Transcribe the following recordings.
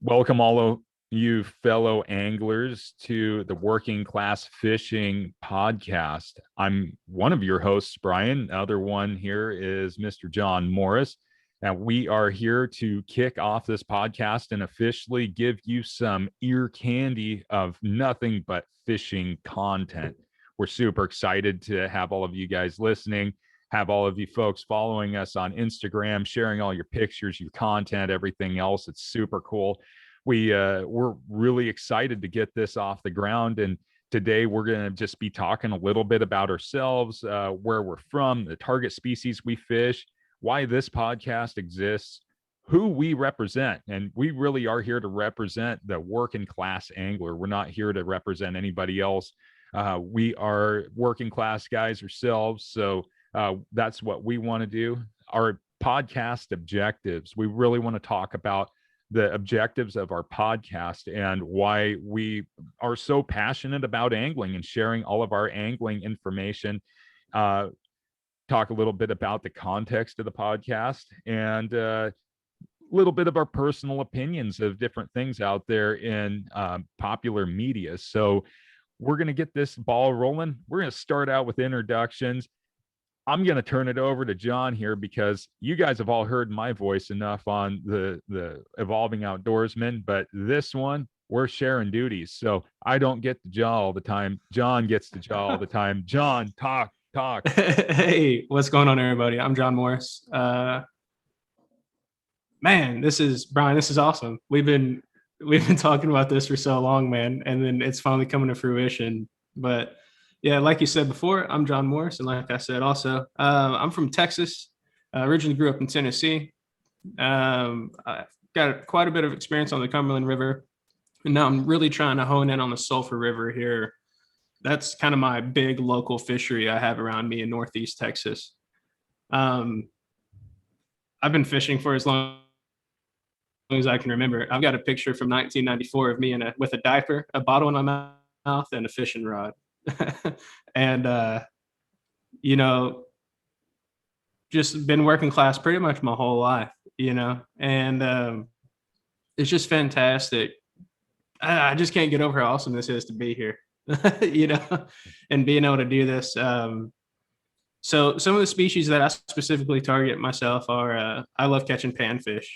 Welcome all of you fellow anglers to the Working Class Fishing Podcast. I'm one of your hosts, Brian. The other one here is Mr. John Morris. And we are here to kick off this podcast and officially give you some ear candy of nothing but fishing content. We're super excited to have all of you guys listening, have all of you folks following us on Instagram, sharing all your pictures, your content, everything else. It's super cool. We're really excited to get this off the ground, and today we're going to just be talking a little bit about ourselves, where we're from, the target species we fish, why this podcast exists, who we represent. And we really are here to represent the working class angler. We're not here to represent anybody else. We are working class guys ourselves, so that's what we want to do. Our podcast objectives, we really want to talk about the objectives of our podcast and why we are so passionate about angling and sharing all of our angling information. Talk a little bit about the context of the podcast and a little bit of our personal opinions of different things out there in popular media. So we're going to get this ball rolling. We're going to start out with introductions. I'm going to turn it over to John here because you guys have all heard my voice enough on the Evolving Outdoorsman, but this one, we're sharing duties. So I don't get to jaw all the time. John gets to jaw all the time. John, talk. Hey, what's going on, everybody? I'm John Morris. Man, this is awesome. We've been talking about this for so long, man, and then it's finally coming to fruition. But yeah, like you said before, I'm John Morris, and like I said also, I'm from Texas. Originally grew up in Tennessee. I got quite a bit of experience on the Cumberland River, and now I'm really trying to hone in on the Sulphur River here. That's kind of my big local fishery I have around me in Northeast Texas. I've been fishing for as long as I can remember. I've got a picture from 1994 of me with a diaper, a bottle in my mouth, and a fishing rod. And just been working class pretty much my whole life, and it's just fantastic. I just can't get over how awesome this is to be here. And being able to do this. So some of the species that I specifically target myself are, I love catching panfish,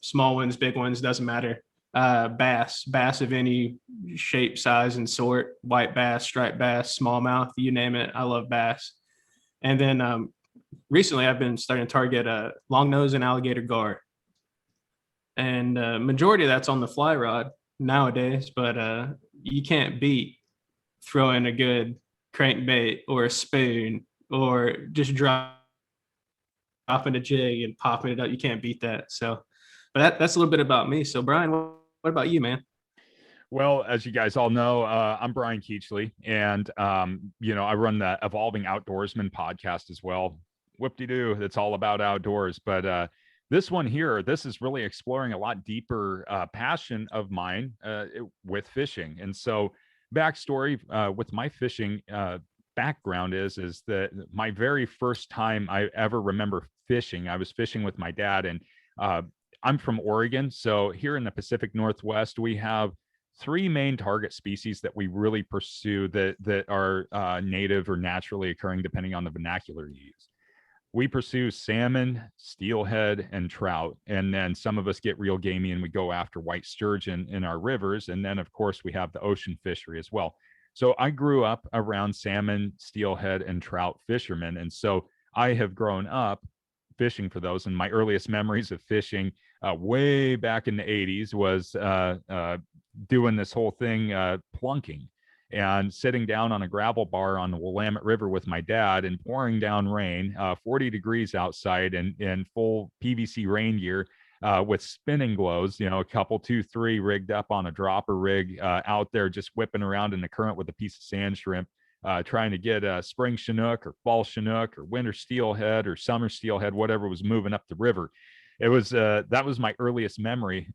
small ones, big ones, doesn't matter. Bass of any shape, size, and sort, white bass, striped bass, smallmouth, you name it. I love bass. And then recently I've been starting to target long nose and alligator gar. And majority of that's on the fly rod nowadays, but you can't beat throwing a good crankbait or a spoon or just dropping a jig and popping it up. You can't beat that. So, but that's a little bit about me. So Brian, what about you, man? Well, as you guys all know, I'm Brian Keachley, and I run the Evolving Outdoorsman podcast as well. Whoop-de-doo, it's all about outdoors. But this one here, this is really exploring a lot deeper passion of mine with fishing. And so backstory with my fishing background is that my very first time I ever remember fishing, I was fishing with my dad, and I'm from Oregon. So here in the Pacific Northwest, we have three main target species that we really pursue that are native or naturally occurring, depending on the vernacular you use. We pursue salmon, steelhead, and trout. And then some of us get real gamey and we go after white sturgeon in our rivers. And then, of course, we have the ocean fishery as well. So I grew up around salmon, steelhead, and trout fishermen. And so I have grown up fishing for those. And my earliest memories of fishing way back in the 80s was doing this whole thing, plunking, and sitting down on a gravel bar on the Willamette River with my dad and pouring down rain, 40 degrees outside, and in full PVC rain gear with spinning glows, a couple, 2, 3 rigged up on a dropper rig out there, just whipping around in the current with a piece of sand shrimp, trying to get a spring chinook or fall chinook or winter steelhead or summer steelhead, whatever was moving up the river. It was that was my earliest memory.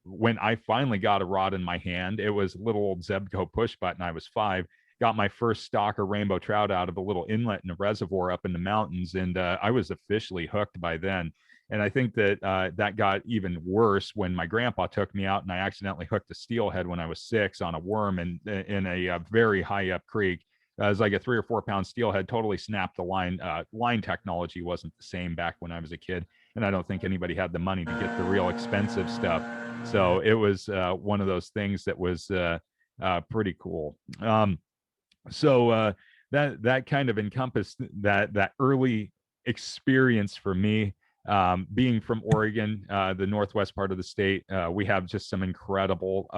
When I finally got a rod in my hand, it was little old Zebco push button. I was 5. Got my first stalker rainbow trout out of a little inlet in a reservoir up in the mountains, and I was officially hooked by then. And I think that that got even worse when my grandpa took me out and I accidentally hooked a steelhead when I was 6 on a worm in a very high up creek. It was like a 3 or 4 pound steelhead, totally snapped the line. Line technology wasn't the same back when I was a kid, and I don't think anybody had the money to get the real expensive stuff. So it was one of those things that was pretty cool. So that kind of encompassed that early experience for me. Being from Oregon, the northwest part of the state, we have just some incredible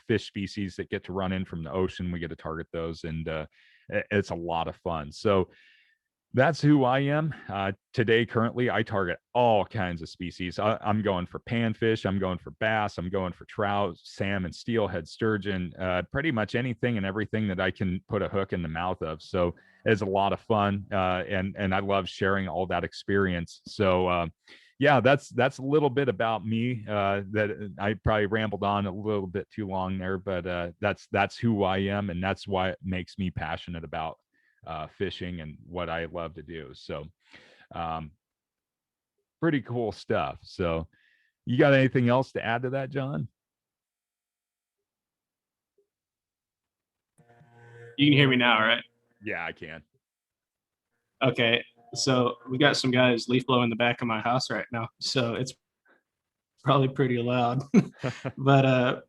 fish species that get to run in from the ocean. We get to target those, and it's a lot of fun. So that's who I am. Today, currently, I target all kinds of species. I'm going for panfish. I'm going for bass. I'm going for trout, salmon, steelhead, sturgeon, pretty much anything and everything that I can put a hook in the mouth of. So it's a lot of fun, and I love sharing all that experience. So yeah, that's a little bit about me. That I probably rambled on a little bit too long there, but that's who I am, and that's why it makes me passionate about fishing and what I love to do. So um, pretty cool stuff. So you got anything else to add to that, John? You can hear me now, right? Yeah, I can. Okay. So we got some guys leaf blowing in the back of my house right now. So it's probably pretty loud. But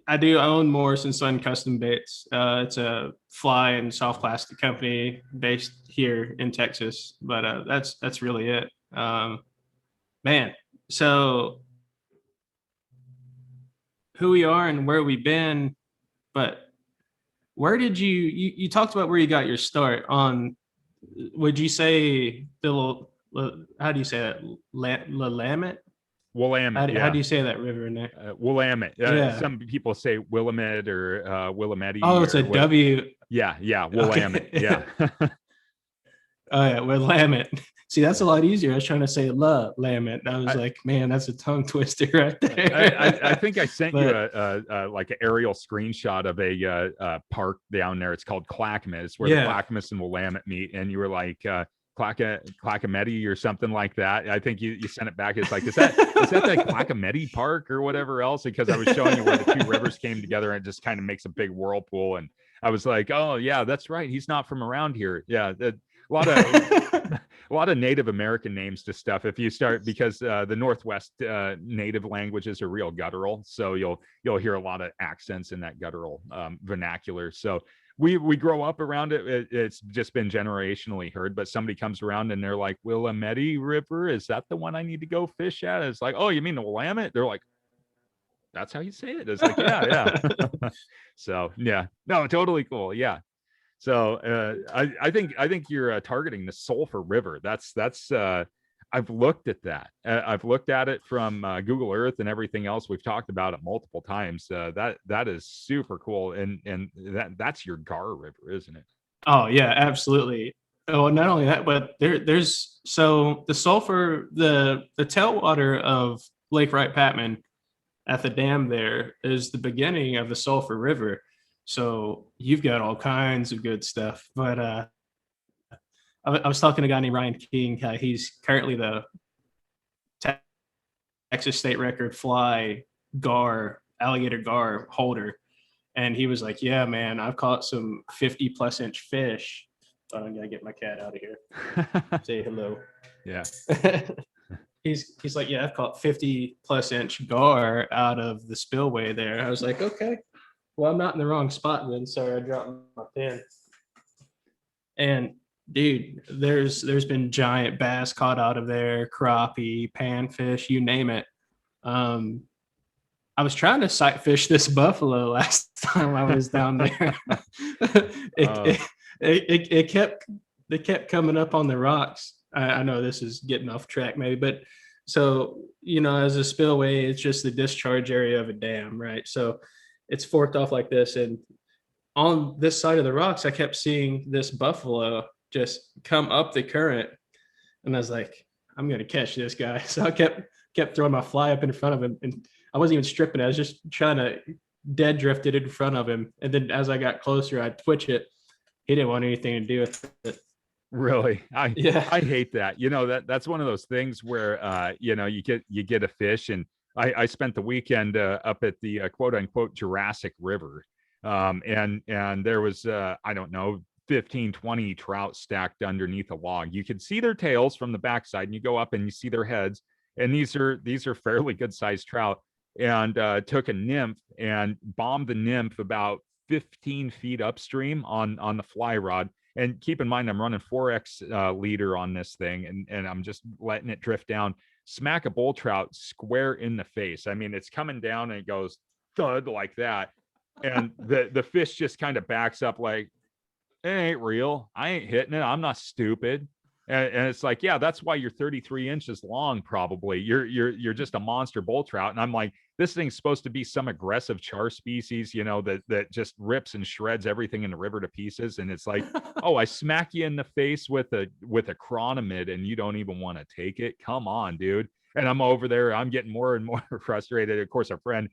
I do own Morris and Son Custom Baits. It's a fly and soft plastic company based here in Texas. But that's really it. Man, so who we are and where we've been, but where did you talked about where you got your start on? Would you say the how do you say that? Willamette? Willamette, How yeah. do you say that river in there? Willamette. Yeah. Some people say Willamette or Oh, Willamette it's a or what? W. Yeah, Willamette. Okay. Yeah. Oh yeah, Willamette. See, that's a lot easier. I was trying to say La Lamette. I was I, like, man, that's a tongue twister right I there. think I sent you But a like an aerial screenshot of a park down there. It's called Clackamas, where the yeah. Clackamas and Willamette meet, and you were like Clackametty or something like that. I think you sent it back. It's like, is that the Clackametty Park or whatever else? Because I was showing you where the two rivers came together and it just kind of makes a big whirlpool. And I was like, oh yeah, that's right. He's not from around here. Yeah, a lot of a lot of Native American names to stuff. If you start, because the Northwest native languages are real guttural, so you'll hear a lot of accents in that guttural vernacular. So we grow up around it. It's just been generationally heard. But somebody comes around and they're like, Willamette River, is that the one I need to go fish at? It's like, oh, you mean the Willamette? They're like, that's how you say it. It's like, yeah. So yeah, no, totally cool. Yeah. So I think you're targeting the Sulphur River. That's I've looked at that. I've looked at it from Google Earth and everything else. We've talked about it multiple times. That is super cool, and that's your Gar River, isn't it? Oh yeah, absolutely. Oh, not only that, but there's so the sulfur, the tailwater of Lake Wright Patman at the dam there is the beginning of the Sulphur River. So you've got all kinds of good stuff. But I was talking to a guy named Ryan King. He's currently the Texas state record fly gar, alligator gar holder. And he was like, yeah, man, I've caught some 50 plus inch fish. I'm going to get my cat out of here. Say hello. Yeah. He's like, yeah, I've caught 50 plus inch gar out of the spillway there. I was like, okay, well, I'm not in the wrong spot then. Sorry, I dropped my pen. And dude, there's been giant bass caught out of there, crappie, panfish, you name it. Um, I was trying to sight fish this buffalo last time I was down there. it, it kept coming up on the rocks. I know this is getting off track maybe, but so as a spillway, it's just the discharge area of a dam, right? So it's forked off like this, and on this side of the rocks, I kept seeing this buffalo just come up the current, and I was like, I'm gonna catch this guy. So I kept throwing my fly up in front of him, and I wasn't even stripping it. I was just trying to dead drift it in front of him, and then as I got closer, I'd twitch it. He didn't want anything to do with it. Really? Yeah. I hate that. That's one of those things where you get a fish, and I spent the weekend up at the quote unquote Jurassic River. And there was I don't know, 15, 20 trout stacked underneath a log. You could see their tails from the backside, and you go up and you see their heads. And these are fairly good sized trout. And took a nymph and bombed the nymph about 15 feet upstream on the fly rod. And keep in mind, I'm running 4x leader on this thing, and I'm just letting it drift down. Smack a bull trout square in the face. I mean, it's coming down and it goes thud like that, and the fish just kind of backs up like, it ain't real. I ain't hitting it. I'm not stupid. And it's like, yeah, that's why you're 33 inches long. Probably you're just a monster bull trout. And I'm like, this thing's supposed to be some aggressive char species, that just rips and shreds everything in the river to pieces. And it's like, oh, I smack you in the face with a chronomid, and you don't even want to take it. Come on, dude. And I'm over there. I'm getting more and more frustrated. Of course, our friend,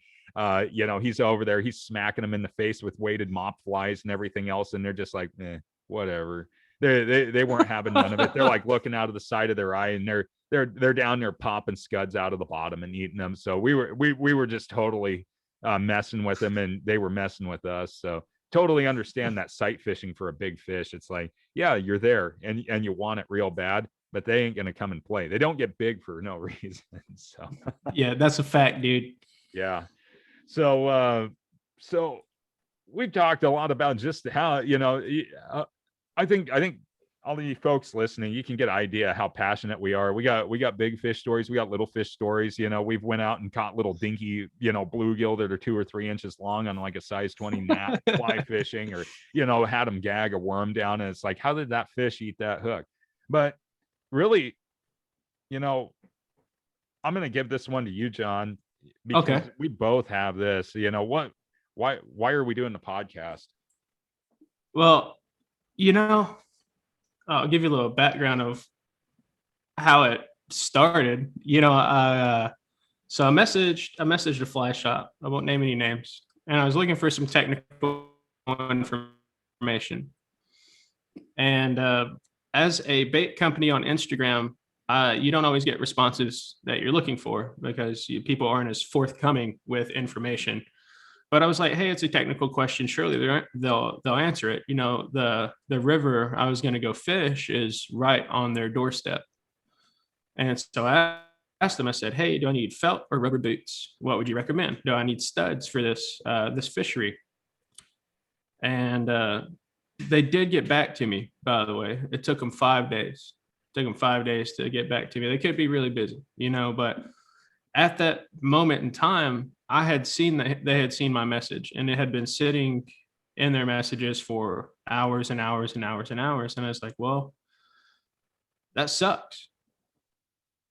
he's over there. He's smacking them in the face with weighted mop flies and everything else, and they're just like, whatever. They weren't having none of it. They're like looking out of the side of their eye, and they're down there popping scuds out of the bottom and eating them. So we were just totally messing with them, and they were messing with us. So totally understand that sight fishing for a big fish. It's like, yeah, you're there and you want it real bad, but they ain't gonna come and play. They don't get big for no reason. So Yeah, that's a fact, dude. yeah. So we've talked a lot about just how I think all of you folks listening, you can get an idea how passionate we are. We got big fish stories, we got little fish stories. We've went out and caught little dinky bluegill that are 2 or 3 inches long on like a size 20 gnat fly fishing, or had them gag a worm down, and it's like, how did that fish eat that hook? But really, I'm going to give this one to you, John, because Okay. we both have this. Why are we doing the podcast? Well, I'll give you a little background of how it started. So I messaged a fly shop. I won't name any names, and I was looking for some technical information. And as a bait company on Instagram, you don't always get responses that you're looking for because people aren't as forthcoming with information. But I was like, hey, it's a technical question. Surely they'll answer it. The river I was going to go fish is right on their doorstep. And so I asked them, I said, hey, do I need felt or rubber boots? What would you recommend? Do I need studs for this fishery? And they did get back to me, by the way. It took them 5 days. It took them 5 days to get back to me. They could be really busy, but at that moment in time, I had seen that they had seen my message, and it had been sitting in their messages for hours and hours and hours and hours. And I was like, well, that sucks.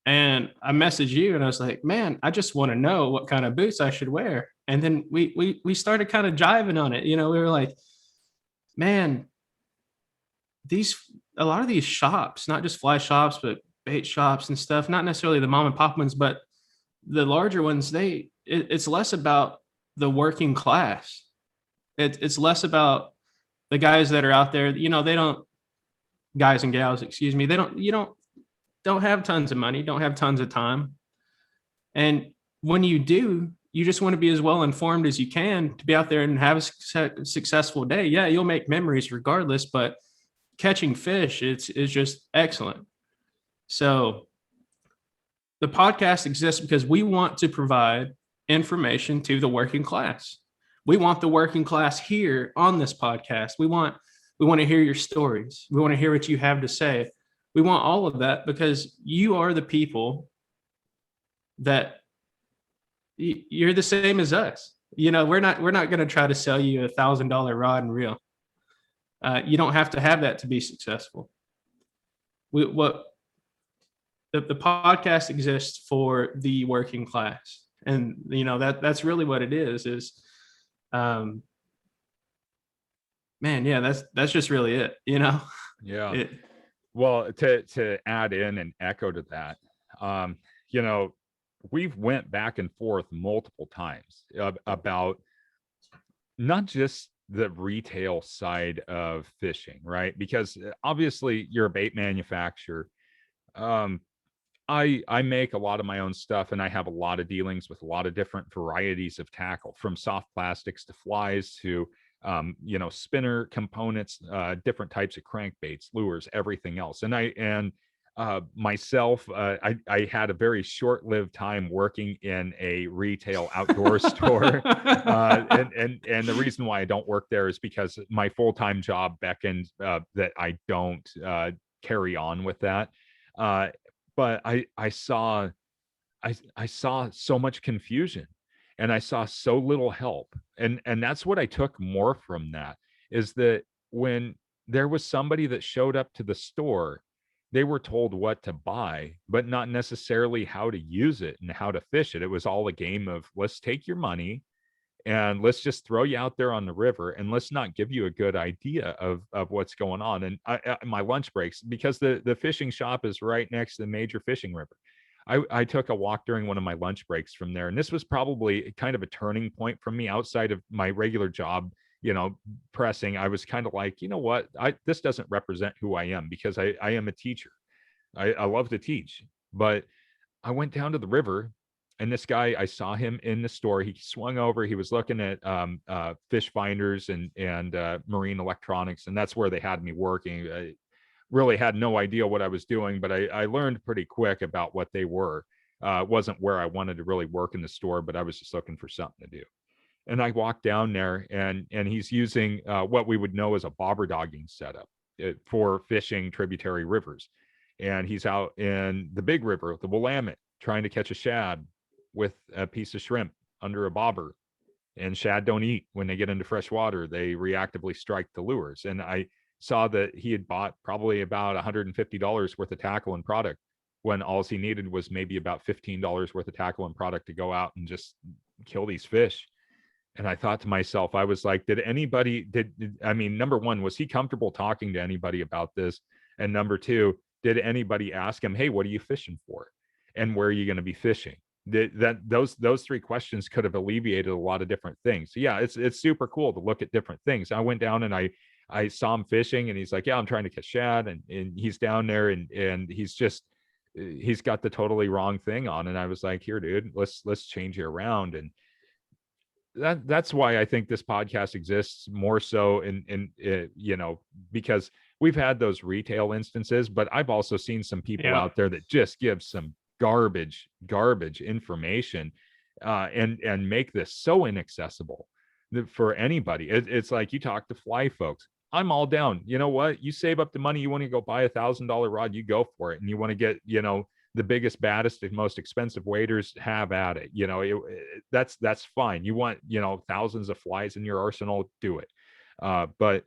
And I messaged you and I was like, man, I just want to know what kind of boots I should wear. And then we started kind of jiving on it. We were like, man, a lot of these shops, not just fly shops, but bait shops and stuff, not necessarily the mom and pop ones, but the larger ones, it's less about the working class. It's less about the guys that are out there. They don't, guys and gals, excuse me. They don't have tons of money, don't have tons of time. And when you do, you just want to be as well informed as you can to be out there and have a successful day. Yeah, you'll make memories regardless, but catching fish, is just excellent. So the podcast exists because we want to provide information to the working class. We want the working class here on this podcast. We want to hear your stories. We want to hear what you have to say. We want all of that because you are the people that you're the same as us. We're not going to try to sell you $1,000 rod and reel. You don't have to have that to be successful. The podcast exists for the working class, and that's really what it is man, yeah, that's just really it. Yeah. Well, to add in and echo to that, we've went back and forth multiple times about not just the retail side of fishing, right? Because obviously you're a bait manufacturer. Um, I make a lot of my own stuff, and I have a lot of dealings with a lot of different varieties of tackle, from soft plastics to flies to spinner components, different types of crankbaits, lures, everything else. And myself, I had a very short-lived time working in a retail outdoor store, and the reason why I don't work there is because my full-time job beckoned that I don't carry on with that. Uh, but I saw so much confusion, and I saw so little help. And that's what I took more from that, is that when there was somebody that showed up to the store, they were told what to buy, but not necessarily how to use it and how to fish it. It was all a game of, let's take your money and let's just throw you out there on the river, and let's not give you a good idea of what's going on. And my lunch breaks, because the fishing shop is right next to the major fishing river, I took a walk during one of my lunch breaks from there, and this was probably kind of a turning point from me outside of my regular job. Pressing, I was kind of like, you know what, this doesn't represent who I am, because I am a teacher. I love to teach, but I went down to the river, and this guy, I saw him in the store. He swung over. He was looking at fish finders and marine electronics, and that's where they had me working. I really had no idea what I was doing, but I learned pretty quick about what they were. It wasn't where I wanted to really work in the store, but I was just looking for something to do. And I walked down there, and he's using what we would know as a bobber dogging setup for fishing tributary rivers. And he's out in the big river, the Willamette, trying to catch a shad with a piece of shrimp under a bobber. And shad don't eat when they get into fresh water; they reactively strike the lures. And I saw that he had bought probably about $150 worth of tackle and product, when all he needed was maybe about $15 worth of tackle and product to go out and just kill these fish. And I thought to myself, I was like, I mean, number one, was he comfortable talking to anybody about this? And number two, did anybody ask him, hey, what are you fishing for? And where are you going to be fishing? Those three questions could have alleviated a lot of different things. So yeah, it's super cool to look at different things. I went down and I saw him fishing, and he's like, yeah, I'm trying to catch shad. And he's down there, and he's got the totally wrong thing on. And I was like, here, dude, let's change you around. And that's why I think this podcast exists more so because we've had those retail instances, but I've also seen some people Yeah. out there that just give some garbage information, and make this so inaccessible for anybody. It's like, you talk to fly folks, I'm all down. You know what? You save up the money, you want to go buy $1,000 rod, you go for it, and you want to get the biggest, baddest, and most expensive waders, have at it. That's fine. You want thousands of flies in your arsenal, do it. But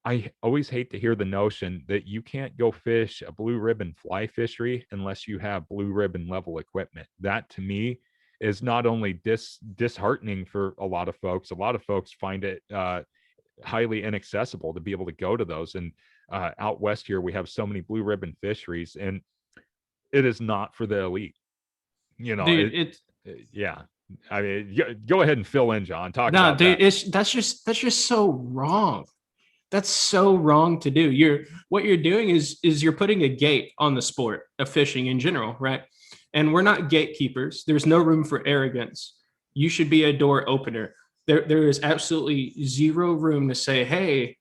I always hate to hear the notion that you can't go fish a blue ribbon fly fishery unless you have blue ribbon level equipment. That, to me, is not only disheartening for a lot of folks. A lot of folks find it highly inaccessible to be able to go to those. And out west here, we have so many blue ribbon fisheries, and it is not for the elite. Dude, it's Yeah. I mean, go ahead and fill in, John. Talk no, about dude, that. that's just so wrong. That's so wrong to do. What you're doing is you're putting a gate on the sport of fishing in general, right? And we're not gatekeepers. There's no room for arrogance. You should be a door opener. There is absolutely zero room to say, hey,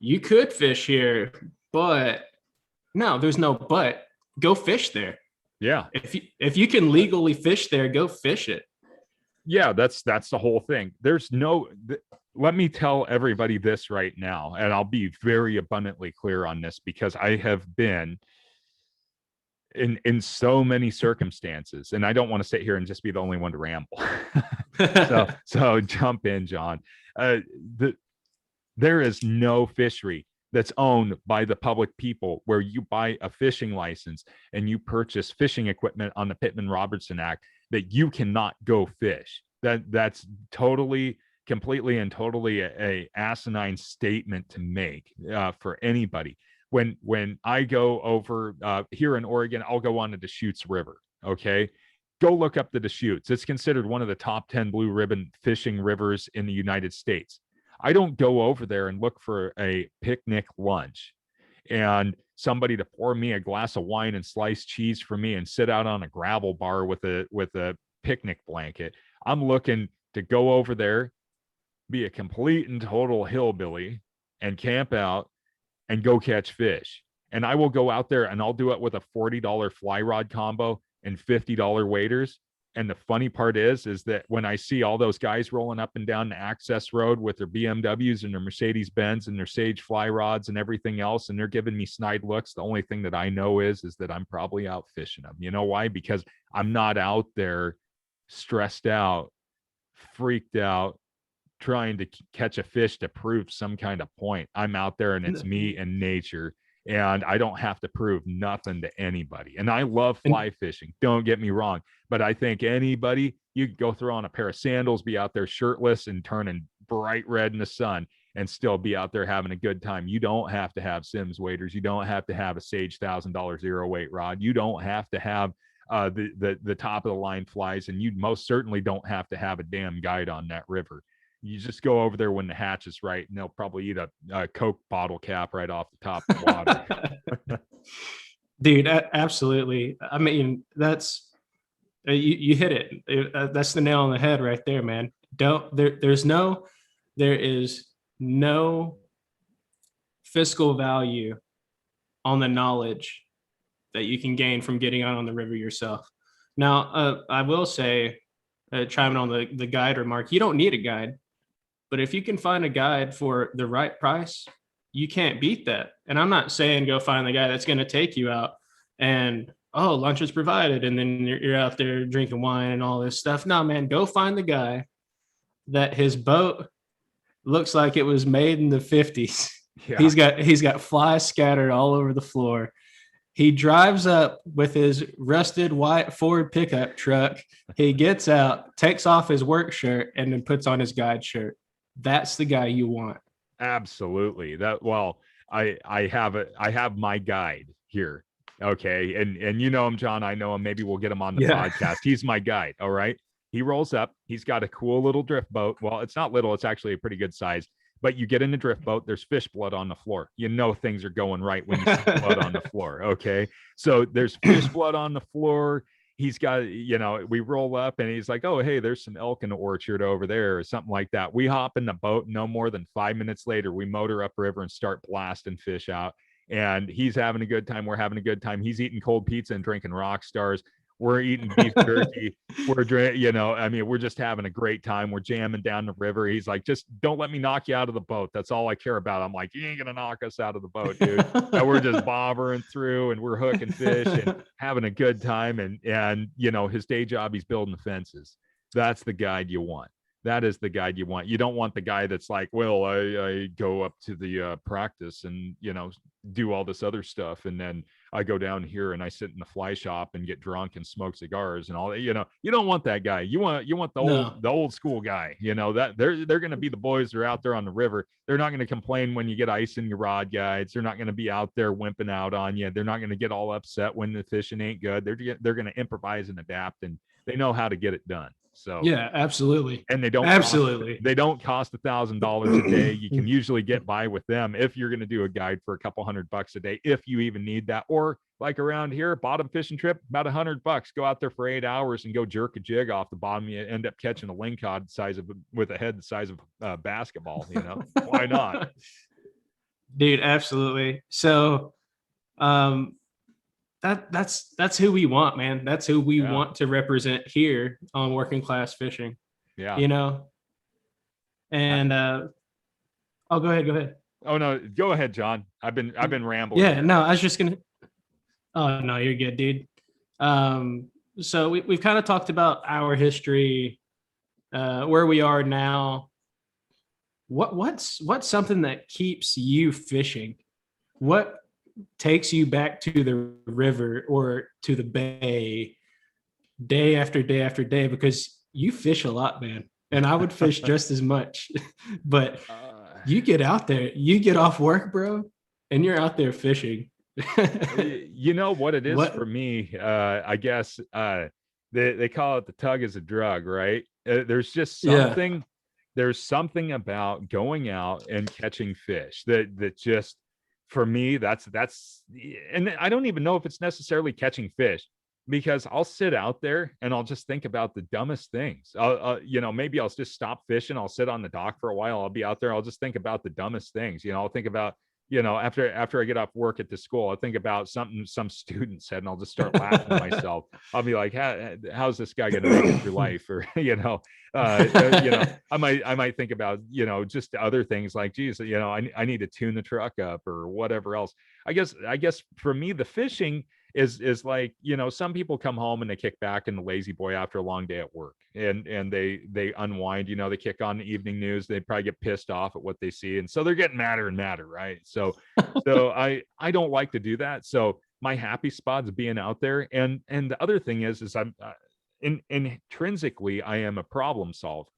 you could fish here, but no, there's no but. Go fish there. Yeah. If you can legally fish there, go fish it. Yeah, that's the whole thing. Let me tell everybody this right now, and I'll be very abundantly clear on this, because I have been in so many circumstances, and I don't want to sit here and just be the only one to ramble. So jump in, John. uh the There is no fishery that's owned by the public people where you buy a fishing license and you purchase fishing equipment on the Pittman-Robertson Act that you cannot go fish. That's totally, completely, and totally a asinine statement to make for anybody. When I go over here in Oregon, I'll go on to Deschutes River. Okay, go look up the Deschutes. It's considered one of the top 10 blue ribbon fishing rivers in the United States. I don't go over there and look for a picnic lunch and somebody to pour me a glass of wine and sliced cheese for me and sit out on a gravel bar with a picnic blanket. I'm looking to go over there, be a complete and total hillbilly and camp out and go catch fish. And I will go out there and I'll do it with a $40 fly rod combo and $50 waders. And the funny part is that when I see all those guys rolling up and down the access road with their BMWs and their Mercedes Benz and their Sage fly rods and everything else, and they're giving me snide looks, the only thing that I know is that I'm probably out fishing them. You know why? Because I'm not out there stressed out, freaked out, trying to catch a fish to prove some kind of point. I'm out there and it's me and nature, and I don't have to prove nothing to anybody. And I love fly fishing, don't get me wrong, but I think anybody, you could go throw on a pair of sandals, be out there shirtless and turning bright red in the sun and still be out there having a good time. You don't have to have Sims waders. You don't have to have a Sage $1,000 zero weight rod. You don't have to have the top of the line flies, and you most certainly don't have to have a damn guide on that river. You just go over there when the hatch is right, and they'll probably eat a Coke bottle cap right off the top of the water. Dude, absolutely. I mean, that's you hit it. That's the nail on the head right there, man. There is no fiscal value on the knowledge that you can gain from getting out on the river yourself. Now, I will say, chiming on the guide remark, you don't need a guide. But if you can find a guide for the right price, you can't beat that. And I'm not saying go find the guy that's going to take you out and, oh, lunch is provided, and then you're out there drinking wine and all this stuff. No, man, go find the guy that his boat looks like it was made in the 50s. Yeah. He's got flies scattered all over the floor. He drives up with his rusted white Ford pickup truck. He gets out, takes off his work shirt, and then puts on his guide shirt. That's the guy you want. Absolutely. I have my guide here. Okay. And you know him, John. I know him. Maybe we'll get him on the podcast. He's my guide. All right. He rolls up. He's got a cool little drift boat. Well, it's not little, it's actually a pretty good size. But you get in the drift boat, there's fish blood on the floor. You know things are going right when you see blood on the floor. Okay. So there's fish blood on the floor. He's got, we roll up and he's like, oh, hey, there's some elk in the orchard over there or something like that. We hop in the boat. No more than 5 minutes later, we motor upriver and start blasting fish out. And he's having a good time. We're having a good time. He's eating cold pizza and drinking rock stars. We're eating beef jerky. We're just having a great time. We're jamming down the river. He's like, just don't let me knock you out of the boat. That's all I care about. I'm like, you ain't going to knock us out of the boat, dude. And we're just bobbering through and we're hooking fish and having a good time. And his day job, he's building the fences. That's the guide you want. That is the guide you want. You don't want the guy that's like, well, I go up to the practice and, do all this other stuff. And then I go down here and I sit in the fly shop and get drunk and smoke cigars and all that. You don't want that guy. You want the old school guy, that they're going to be the boys that are out there on the river. They're not going to complain when you get ice in your rod guides. They're not going to be out there wimping out on you. They're not going to get all upset when the fishing ain't good. They're going to improvise and adapt, and they know how to get it done. So yeah, absolutely. And they don't cost $1,000 a day. You can usually get by with them if you're going to do a guide for a couple $100 a day, if you even need that. Or like around here, bottom fishing trip, about $100. Go out there for 8 hours and go jerk a jig off the bottom. You end up catching a lingcod with a head the size of a basketball. Why not? Dude, absolutely. So, that's who we want, man. That's who we want to represent here on Working Class Fishing. Yeah. And go ahead. Oh no, go ahead, John. I've been rambling. Yeah, no, I was just gonna. Oh no, you're good, dude. So we've kind of talked about our history, where we are now. What's something that keeps you fishing? What takes you back to the river or to the bay day after day after day? Because you fish a lot, man, and I would fish just as much. But you get out there, you get off work, bro, and you're out there fishing. You know what it is for me? I guess they call it the tug as a drug, right? There's just something there's something about going out and catching fish that just, for me, that's and I don't even know if it's necessarily catching fish, because I'll sit out there and I'll just think about the dumbest things. Maybe I'll just stop fishing. I'll sit on the dock for a while. I'll be out there. I'll just think about the dumbest things. I'll think about, after I get off work at the school, I'll think about something some student said, and I'll just start laughing to myself. I'll be like, how's this guy going to make it through life? Or, I might think about, just other things like, geez, I need to tune the truck up or whatever else. I guess for me, the fishing is like, some people come home and they kick back in the lazy boy after a long day at work, and they unwind. They kick on the evening news. They probably get pissed off at what they see, and so they're getting madder and madder, right? So I don't like to do that. So my happy spot's being out there. And the other thing is I'm intrinsically, I am a problem solver.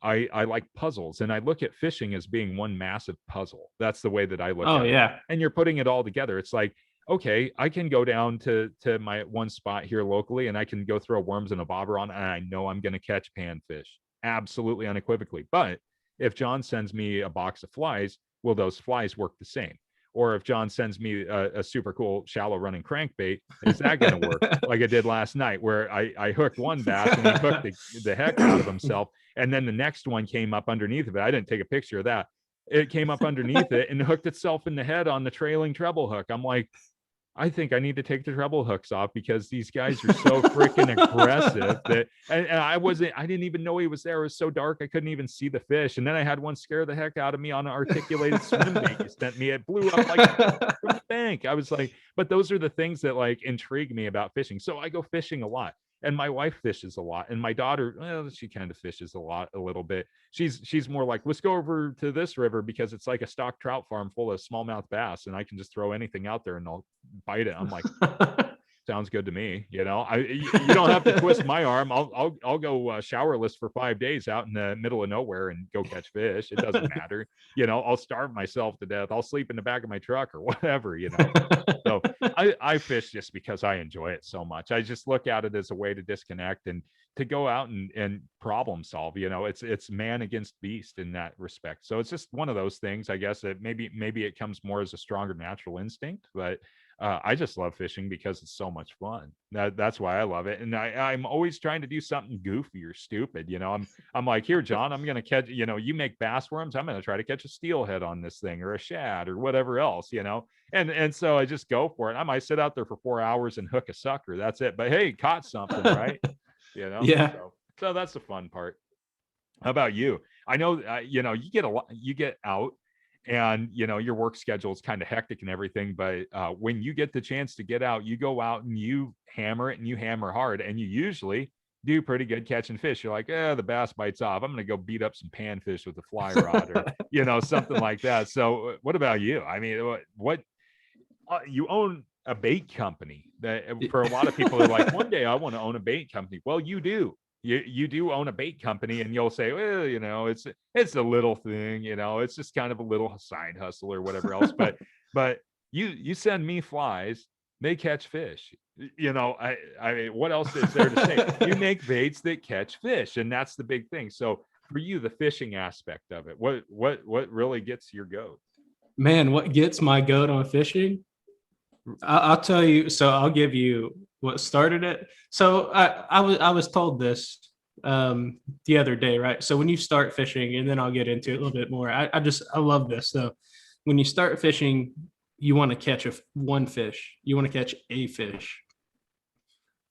I like puzzles, and I look at fishing as being one massive puzzle. That's the way that I look Oh at it. yeah. And you're putting it all together. It's like, okay, I can go down to my one spot here locally, and I can go throw worms and a bobber on, and I know I'm going to catch panfish, absolutely unequivocally. But if John sends me a box of flies, will those flies work the same? Or if John sends me a super cool shallow running crankbait, is that going to work like it did last night, where I hooked one bass and he hooked the heck out of himself, and then the next one came up underneath of it. I didn't take a picture of that. It came up underneath it and hooked itself in the head on the trailing treble hook. I'm like, I think I need to take the treble hooks off, because these guys are so freaking aggressive that, and I didn't even know he was there. It was so dark, I couldn't even see the fish. And then I had one scare the heck out of me on an articulated swim bait you sent me. It blew up like from the bank. I was like, but those are the things that like intrigue me about fishing. So I go fishing a lot. And my wife fishes a lot, and my daughter, well, she kind of fishes a little bit. She's more like, let's go over to this river because it's like a stock trout farm full of smallmouth bass, and I can just throw anything out there and I'll bite it. I'm like, sounds good to me. You don't have to twist my arm. I'll go showerless for 5 days out in the middle of nowhere and go catch fish. It doesn't matter. I'll starve myself to death. I'll sleep in the back of my truck or whatever. So I fish just because I enjoy it so much. I just look at it as a way to disconnect and to go out and problem solve. It's man against beast in that respect. So it's just one of those things, I guess, that maybe it comes more as a stronger natural instinct, but I just love fishing because it's so much fun. That's why I love it. And I'm always trying to do something goofy or stupid. I'm like, here, John, I'm going to catch, you make bass worms. I'm going to try to catch a steelhead on this thing, or a shad, or whatever else, and so I just go for it. I might sit out there for 4 hours and hook a sucker. That's it. But hey, caught something, right? Yeah. So that's the fun part. How about you? I know, you get out, and your work schedule is kind of hectic and everything, but when you get the chance to get out, you go out and you hammer it, and you hammer hard, and you usually do pretty good catching fish. You're like, the bass bites off, I'm going to go beat up some panfish with a fly rod, or something like that. So what about you? I mean, what you own a bait company. That for a lot of people are like, one day I want to own a bait company. Well, you do. You do own a bait company, and you'll say, well, it's a little thing, it's just kind of a little side hustle or whatever else. But you send me flies, they catch fish. I mean, what else is there to say? You make baits that catch fish, and that's the big thing. So for you, the fishing aspect of it, what really gets your goat? Man, what gets my goat on fishing? I'll tell you. So I'll give you what started it. So I was told this the other day, right? So when you start fishing, and then I'll get into it a little bit more. I love this. So when you start fishing, you want to catch one fish. You want to catch a fish.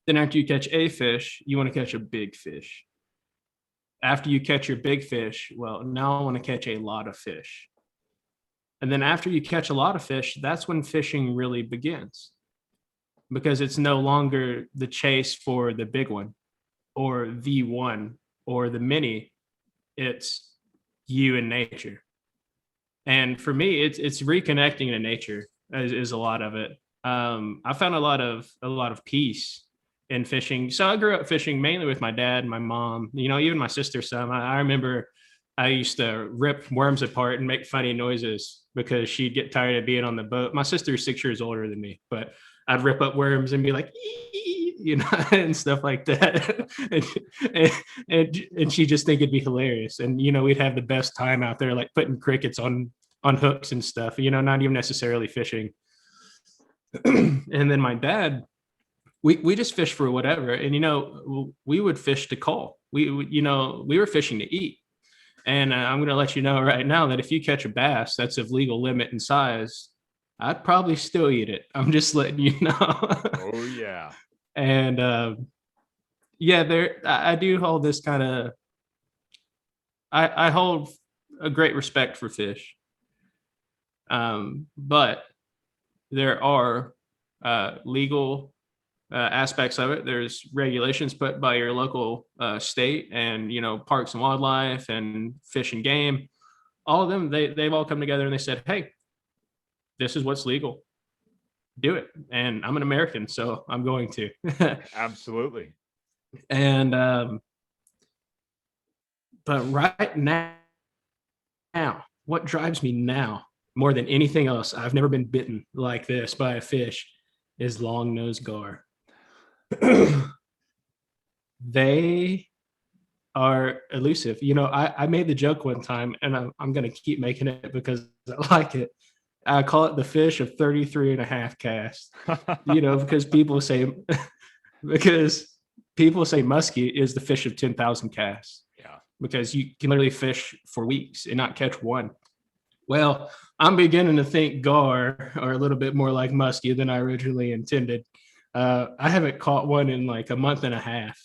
Then after you catch a fish, you want to catch a big fish. After you catch your big fish, well, now I want to catch a lot of fish. And then after you catch a lot of fish, that's when fishing really begins, because it's no longer the chase for the big one or the one or the mini. It's you and nature. And for me, it's reconnecting to nature is a lot of it. I found a lot of peace in fishing. So I grew up fishing mainly with my dad, my mom, even my sister some. I remember I used to rip worms apart and make funny noises because she'd get tired of being on the boat. My sister's 6 years older than me, but I'd rip up worms and be like, you know, and stuff like that. And she just think it'd be hilarious. And, you know, we'd have the best time out there, like putting crickets on hooks and stuff, you know, not even necessarily fishing. And then my dad, we just fish for whatever. And, you know, we would fish to call. You know, we were fishing to eat. And I'm going to let you know right now that if you catch a bass that's of legal limit and size, I'd probably still eat it. I'm just letting you know. Oh yeah. And yeah, I do hold this kind of, I hold a great respect for fish. But there are legal aspects of it. There's regulations put by your local state and, you know, parks and wildlife and fish and game. All of them, they've all come together and they said, hey, this is what's legal. Do it. And I'm an American, so I'm going to. Absolutely. And but right now, what drives me now more than anything else, I've never been bitten like this by a fish, is long-nosed gar. They are elusive. You know, I made the joke one time, and I'm going to keep making it because I like it. I call it the fish of 33 and a half casts, you know, because people say muskie is the fish of 10,000 casts. Yeah. Because you can literally fish for weeks and not catch one. Well, I'm beginning to think gar are a little bit more like muskie than I originally intended. I haven't caught one in like a month and a half.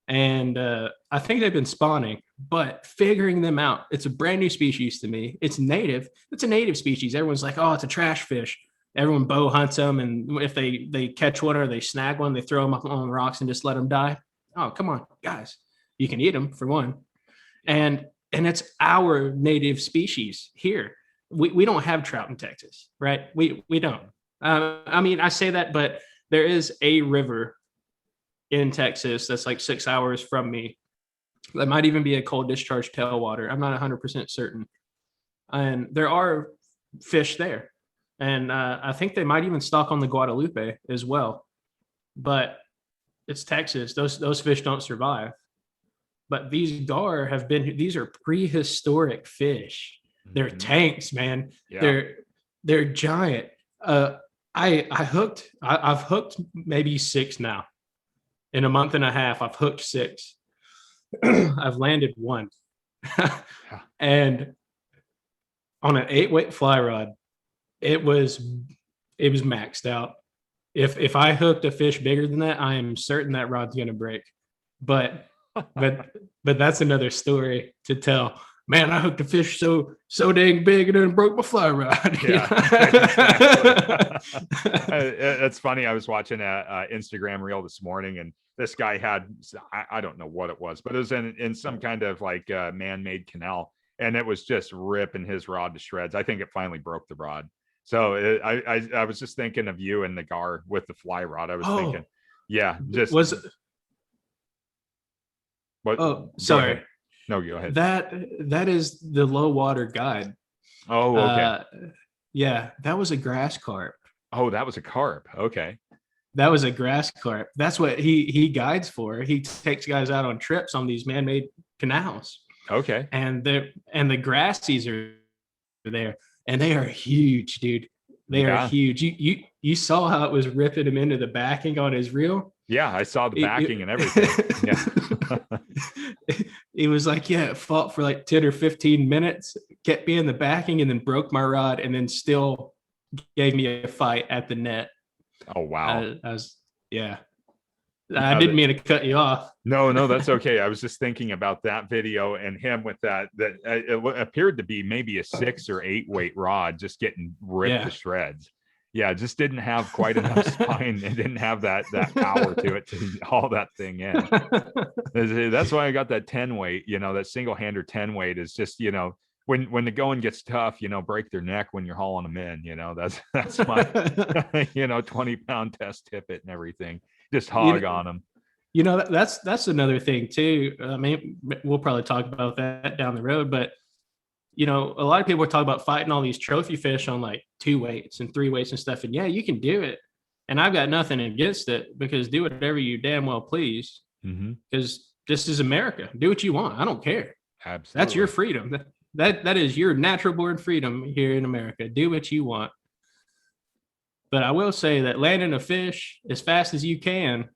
And I think they've been spawning, but figuring them out, it's a brand new species to me. It's native. It's a native species. Everyone's like, oh, it's a trash fish. Everyone bow hunts them. And if they catch one or they snag one, they throw them up on rocks and just let them die. Oh, come on, guys. You can eat them for one. And it's our native species here. We don't have trout in Texas, right? We don't. I mean, I say that, but there is a river in Texas that's like 6 hours from me. That might even be a cold discharge tailwater. I'm not 100% certain. And there are fish there. And I think they might even stock on the Guadalupe as well. But it's Texas. Those fish don't survive. But these gar these are prehistoric fish. They're tanks, man. Yeah. They're giant. I've hooked maybe 6 now. In a month and a half, I've hooked 6. I've landed 1. And on an 8-weight fly rod, it was maxed out. If I hooked a fish bigger than that, I am certain that rod's gonna break. But that's another story to tell. Man, I hooked a fish so dang big and then broke my fly rod. Yeah, that's funny. I was watching a Instagram reel this morning, and this guy had, I don't know what it was, but it was in some kind of like man-made canal, and it was just ripping his rod to shreds. I think it finally broke the rod. So I was just thinking of you and the gar with the fly rod. I was thinking, yeah, just was. What? Oh, sorry. Go no, go ahead. That is the low water guide. Oh, okay. Yeah, that was a grass carp. Oh, that was a carp. Okay. That was a grass carp. That's what he guides for. He takes guys out on trips on these man-made canals. Okay. And the grassies are there, and they are huge, dude. They are huge. You saw how it was ripping him into the backing on his reel. Yeah, I saw the backing and everything. Yeah. It was like, it fought for like 10 or 15 minutes, kept me in the backing, and then broke my rod, and then still gave me a fight at the net. Oh, wow. I didn't mean to cut you off. No, that's okay. I was just thinking about that video and him with that it appeared to be maybe a 6 or 8 weight rod just getting ripped to shreds. Yeah, just didn't have quite enough spine. It didn't have that power to it to haul that thing in. That's why I got that 10 weight, that single-hander 10 weight is just, when the going gets tough, break their neck when you're hauling them in, that's my, 20-pound test tippet and everything. Just hog on them. That's another thing too. I mean, we'll probably talk about that down the road, but a lot of people are talking about fighting all these trophy fish on like 2 weights and 3 weights and stuff. And yeah, you can do it, And I've got nothing against it, because do whatever you damn well please, Mm-hmm. because this is America. Do what you want. I don't care. Absolutely. That's your freedom. That is your natural born freedom here in America. Do what you want. But I will say that landing a fish as fast as you can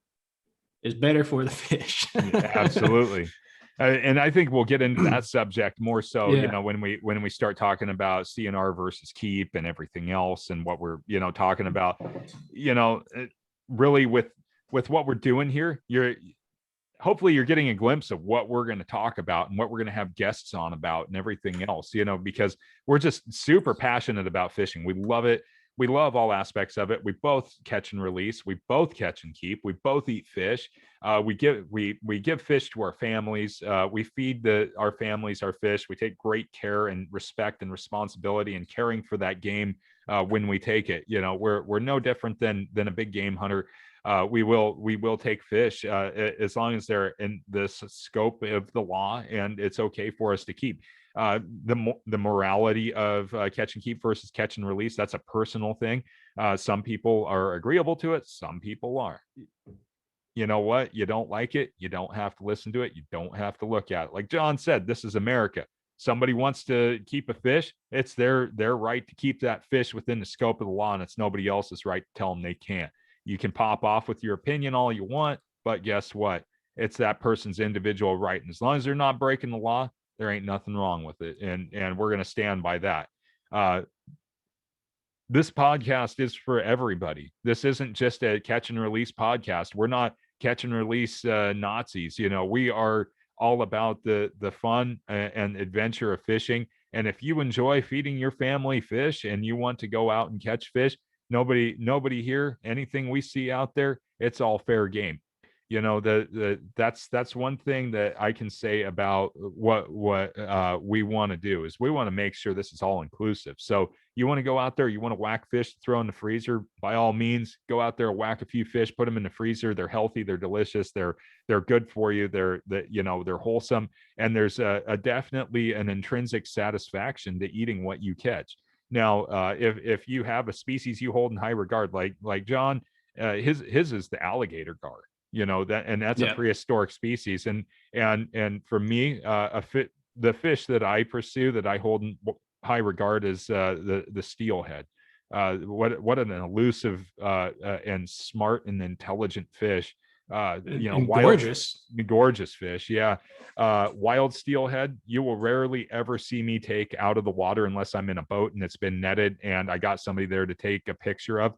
is better for the fish. Absolutely. And I think we'll get into that subject more so, Yeah. when we start talking about CNR versus keep and everything else, and what we're, talking about, really with what we're doing here. Hopefully you're getting a glimpse of what we're going to talk about and what we're going to have guests on about and everything else, because we're just super passionate about fishing. We love it. We love all aspects of it. We both catch and release. We both catch and keep. We both eat fish. We give fish to our families. We feed our families our fish. We take great care and respect and responsibility and caring for that game when we take it. We're no different than a big game hunter. We will take fish as long as they're in the scope of the law, and it's okay for us to keep. The morality of catch and keep versus catch and release, that's a personal thing. Some people are agreeable to it, some people aren't. You know what? You don't like it, you don't have to listen to it, you don't have to look at it. Like John said, this is America. Somebody wants to keep a fish, it's their right to keep that fish within the scope of the law, and it's nobody else's right to tell them they can't. You can pop off with your opinion all you want, but guess what? It's that person's individual right. And as long as they're not breaking the law, there ain't nothing wrong with it. And we're going to stand by that. This podcast is for everybody. This isn't just a catch and release podcast. We're not catch and release Nazis. We are all about the fun and adventure of fishing. And if you enjoy feeding your family fish and you want to go out and catch fish, nobody here, anything we see out there, it's all fair game. That's one thing that I can say about what we want to do is we want to make sure this is all inclusive. So you want to go out there, you want to whack fish to throw in the freezer, by all means, go out there, whack a few fish, put them in the freezer. They're healthy, they're delicious, they're good for you, they're wholesome, and there's a definitely an intrinsic satisfaction to eating what you catch. Now, if you have a species you hold in high regard, like John, his is the alligator gar. That's a prehistoric species, and for me, the fish that I pursue, that I hold in high regard, is the steelhead. What an elusive and smart and intelligent fish. And gorgeous fish. Yeah. Wild steelhead, you will rarely ever see me take out of the water unless I'm in a boat and it's been netted and I got somebody there to take a picture of.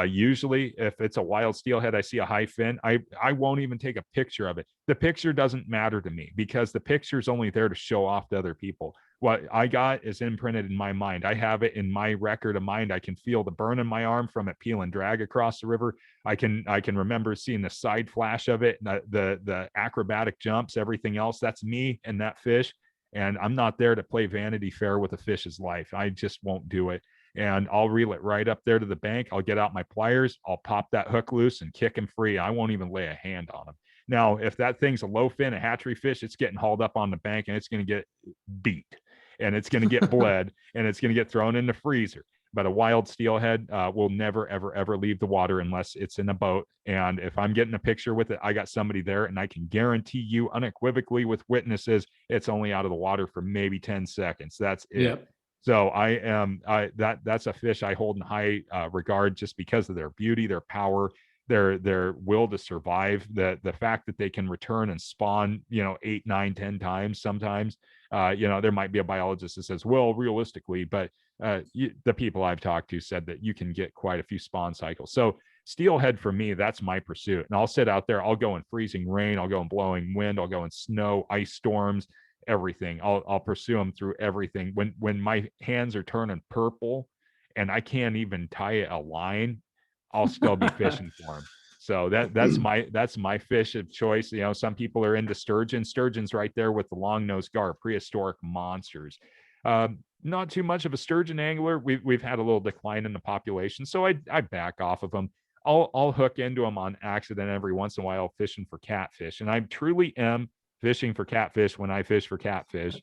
Usually if it's a wild steelhead, I see a high fin, I won't even take a picture of it. The picture doesn't matter to me because the picture is only there to show off to other people. What I got is imprinted in my mind. I have it in my record of mind. I can feel the burn in my arm from it peel and drag across the river. I can remember seeing the side flash of it, the acrobatic jumps, everything else. That's me and that fish. And I'm not there to play Vanity Fair with a fish's life. I just won't do it. And I'll reel it right up there to the bank. I'll get out my pliers. I'll pop that hook loose and kick him free. I won't even lay a hand on him. Now, if that thing's a low fin, a hatchery fish, it's getting hauled up on the bank and it's going to get beat and it's going to get bled and it's going to get thrown in the freezer. But a wild steelhead will never, ever, ever leave the water unless it's in a boat. And if I'm getting a picture with it, I got somebody there, and I can guarantee you unequivocally with witnesses, it's only out of the water for maybe 10 seconds. That's it. Yep. So that's a fish I hold in high regard just because of their beauty, their power, their will to survive, the fact that they can return and spawn, 8, 9, 10 times sometimes. There might be a biologist that says, well, realistically, but the people I've talked to said that you can get quite a few spawn cycles. So steelhead for me, that's my pursuit. And I'll sit out there, I'll go in freezing rain, I'll go in blowing wind, I'll go in snow, ice storms, everything. I'll pursue them through everything. When my hands are turning purple and I can't even tie a line, I'll still be fishing for them. So that's my fish of choice. Some people are into sturgeon. Sturgeon's right there with the long nose gar, prehistoric monsters. Not too much of a sturgeon angler. We've had a little decline in the population, so I back off of them. I'll hook into them on accident every once in a while, fishing for catfish, and I truly am fishing for catfish when I fish for catfish.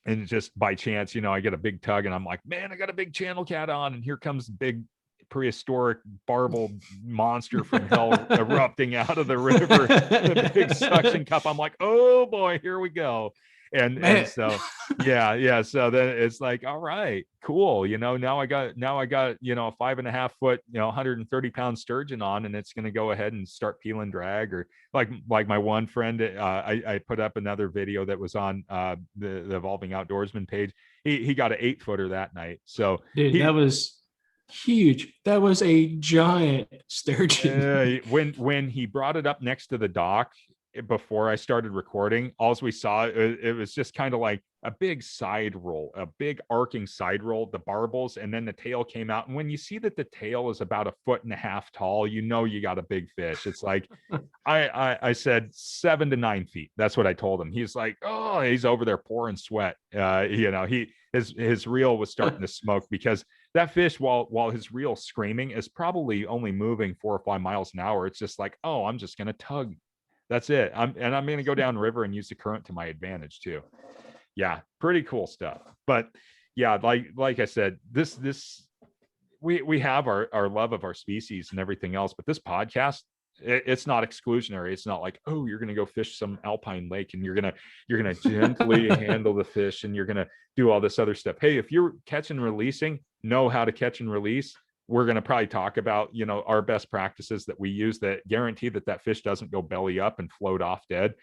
And just by chance, I get a big tug and I'm like, man, I got a big channel cat on, and here comes big prehistoric barbel monster from hell erupting out of the river, the big suction cup. I'm like, oh boy, here we go. And so yeah, so then it's like, all right, cool, now I got a 5.5 foot, 130-pound sturgeon on, and it's going to go ahead and start peeling drag. Or like my one friend, I put up another video that was on the Evolving Outdoorsman page. He got an 8-footer that night. So dude, that was huge. That was a giant sturgeon. When he brought it up next to the dock before I started recording, all we saw, it was just kind of like a big side roll, a big arcing side roll, the barbels, and then the tail came out. And when you see that the tail is about 1.5 feet tall, you got a big fish. It's like, I said 7 to 9 feet. That's what I told him. He's like, oh, he's over there pouring sweat. His reel was starting to smoke, because that fish, while his reel screaming, is probably only moving 4 or 5 miles an hour. It's just like, oh, I'm just going to tug. That's it. I'm going to go down river and use the current to my advantage too. Yeah, pretty cool stuff. But yeah, like I said, this we have our love of our species and everything else, but this podcast, it's not exclusionary. It's not like, oh, you're going to go fish some alpine lake and you're going to gently handle the fish and you're going to do all this other stuff. Hey, if you're catching and releasing, know how to catch and release. We're going to probably talk about, our best practices that we use that guarantee that fish doesn't go belly up and float off dead,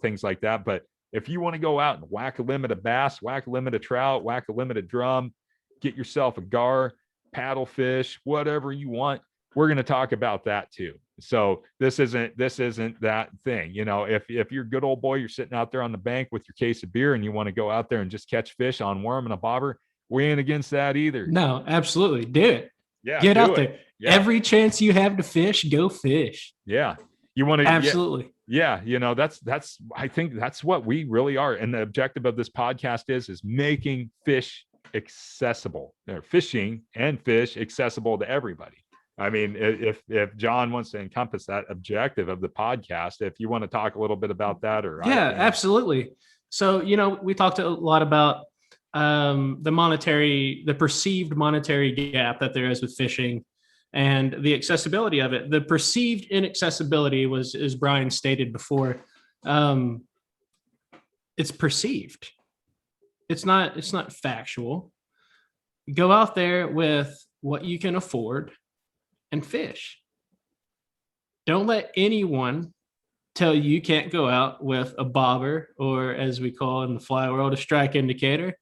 things like that. But if you want to go out and whack a limit of bass, whack a limit of trout, whack a limit of drum, get yourself a gar, paddle fish, whatever you want, we're going to talk about that too. So this isn't that thing. If you're a good old boy, you're sitting out there on the bank with your case of beer and you want to go out there and just catch fish on worm and a bobber, we ain't against that either. No, absolutely. Do it. Yeah. Get out there. Yeah. Every chance you have to fish, go fish. Yeah. You want to. Absolutely. Yeah. I think that's what we really are. And the objective of this podcast is making fish accessible. Fishing and fish accessible to everybody. I mean, if John wants to encompass that objective of the podcast, if you want to talk a little bit about that, or yeah, absolutely. So, we talked a lot about the perceived monetary gap that there is with fishing and the accessibility of it. The perceived inaccessibility was, as Brian stated before, it's perceived. It's not factual. Go out there with what you can afford and fish. Don't let anyone tell you can't go out with a bobber, or as we call it in the fly world, a strike indicator.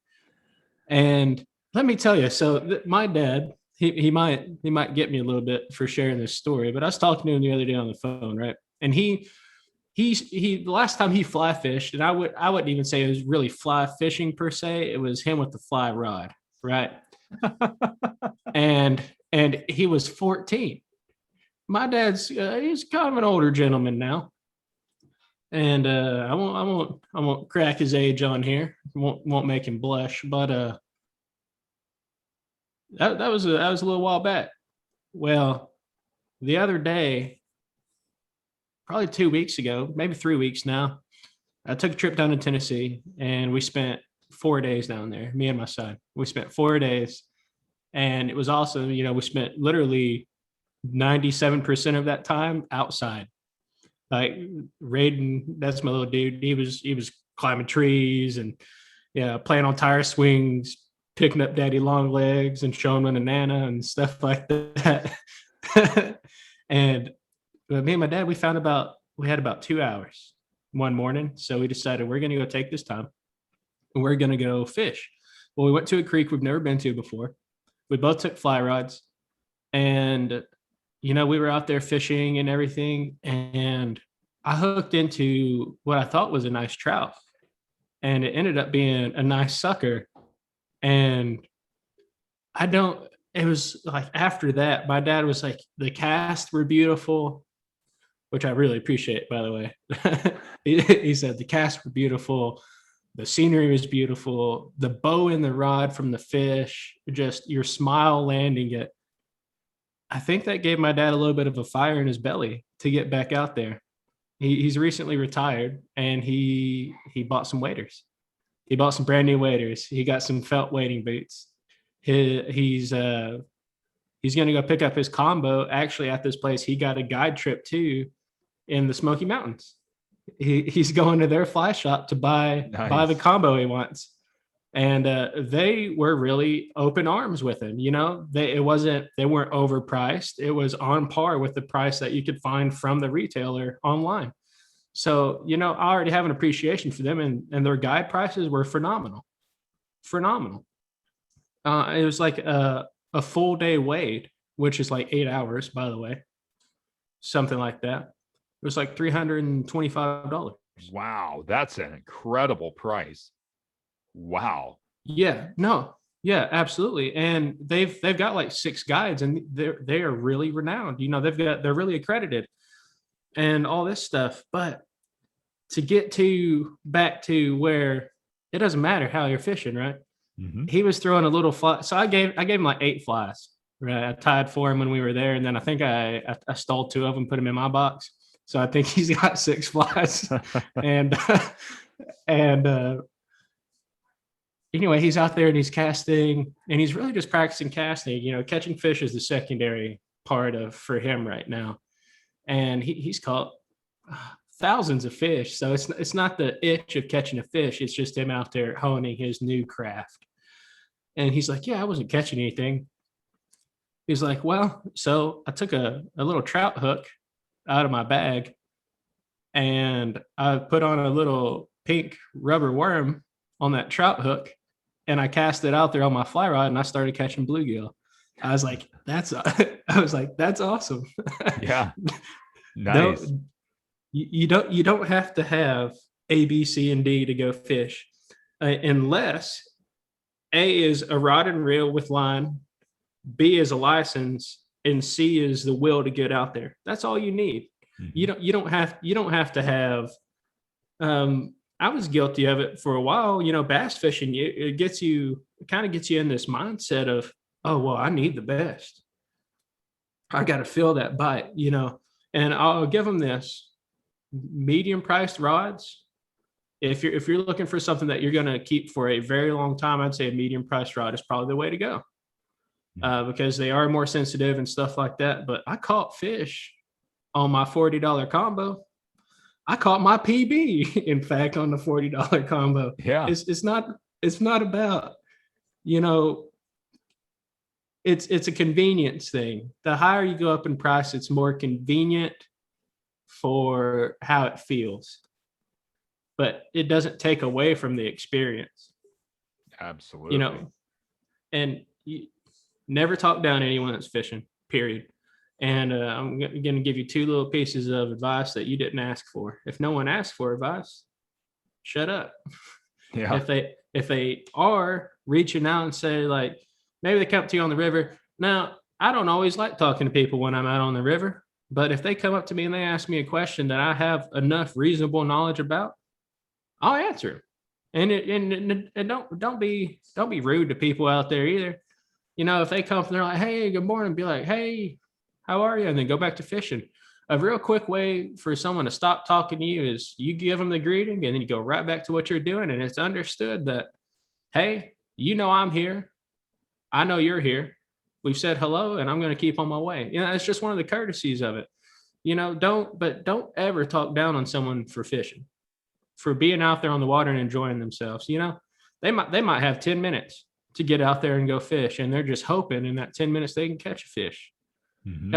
And let me tell you, so my dad, he might get me a little bit for sharing this story, but I was talking to him the other day on the phone, right? And he the last time he fly fished, and I wouldn't even say it was really fly fishing per se, it was him with the fly rod, right? and he was 14. My dad's he's kind of an older gentleman now, and I won't crack his age on here. Won't make him blush, but that was a little while back. Well, the other day, probably 2 weeks ago, maybe 3 weeks now, I took a trip down to Tennessee, and we spent 4 days down there. Me and my son, we spent 4 days, and it was awesome. We spent literally 97% of that time outside. Like Raiden, that's my little dude. He was climbing trees and playing on tire swings, picking up daddy long legs and showing him a nana and stuff like that. And me and my dad, we had about 2 hours one morning. So we decided we're going to go take this time and we're going to go fish. Well, we went to a creek we've never been to before. We both took fly rods, and we were out there fishing and everything, and I hooked into what I thought was a nice trout, and it ended up being a nice sucker. And it was like, after that, my dad was like, the casts were beautiful, which I really appreciate, by the way. He said the casts were beautiful. The scenery was beautiful. The bow and the rod from the fish, just your smile landing it. I think that gave my dad a little bit of a fire in his belly to get back out there. He's recently retired, and he bought some waders. He bought some brand new waders. He got some felt wading boots. He's He's going to go pick up his combo actually at this place he got a guide trip to in the Smoky Mountains. He's going to their fly shop to buy the combo he wants. And they were really open arms with him. They weren't overpriced. It was on par with the price that you could find from the retailer online. So, I already have an appreciation for them, and their guide prices were phenomenal. It was like a full day wade, which is like 8 hours, by the way, something like that. It was like $325. Wow, that's an incredible price. Wow. Yeah, no, yeah, absolutely. And they've got like 6 guides, and they are really renowned. They're really accredited and all this stuff. But to get back to where it doesn't matter how you're fishing, right? Mm-hmm. He was throwing a little fly. So I gave him like 8 flies. Right, I tied 4 him when we were there, and then I think I stole 2 of them, put them in my box. So I think he's got 6 flies. and anyway, he's out there and he's casting, and he's really just practicing casting. Catching fish is the secondary part for him right now. And he's caught thousands of fish. So it's not the itch of catching a fish. It's just him out there honing his new craft. And he's like, yeah, I wasn't catching anything. He's like, well, so I took a little trout hook out of my bag, and I put on a little pink rubber worm on that trout hook, and I cast it out there on my fly rod, and I started catching bluegill. I was like, that's awesome. Yeah. Nice. You don't have to have A, B, C, and D to go fish, unless A is a rod and reel with line, B is a license, and C is the will to get out there. That's all you need. Mm-hmm. You don't have to have. I was guilty of it for a while. Bass fishing, it kind of gets you in this mindset of, oh well, I need the best. I got to feel that bite, And I'll give them this: medium priced rods. If you're looking for something that you're going to keep for a very long time, I'd say a medium priced rod is probably the way to go. Because they are more sensitive and stuff like that. But I caught fish on my $40 combo. I caught my PB, in fact, on the $40 combo. Yeah. It's not about, it's a convenience thing. The higher you go up in price, it's more convenient for how it feels. But it doesn't take away from the experience. Absolutely. And never talk down to anyone that's fishing, period. And I'm going to give you 2 little pieces of advice that you didn't ask for. If no one asks for advice, shut up. Yeah. If they are reaching out and say, like, maybe they come up to you on the river. Now, I don't always like talking to people when I'm out on the river, but if they come up to me and they ask me a question that I have enough reasonable knowledge about, I'll answer it. And don't be rude to people out there either. If they come, they're like, hey, good morning, be like, hey, how are you? And then go back to fishing. A real quick way for someone to stop talking to you is you give them the greeting, and then you go right back to what you're doing. And it's understood that, hey, I'm here. I know you're here. We've said hello, and I'm going to keep on my way. It's just one of the courtesies of it. Don't ever talk down on someone for fishing, for being out there on the water and enjoying themselves. They might have 10 minutes to get out there and go fish, and they're just hoping in that 10 minutes they can catch a fish. Mm-hmm.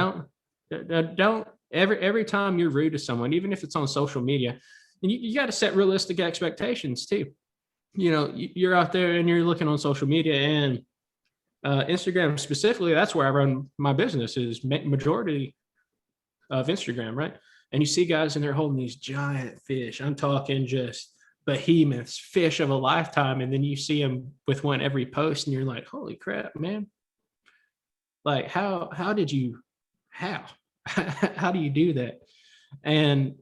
Don't every time you're rude to someone, even if it's on social media, and you got to set realistic expectations too. You're out there and you're looking on social media, and Instagram specifically, that's where I run my business, is majority of Instagram, right? And you see guys and they're holding these giant fish. I'm talking just behemoths, fish of a lifetime. And then you see them with one every post, and you're like, holy crap, man. Like, how do you do that? And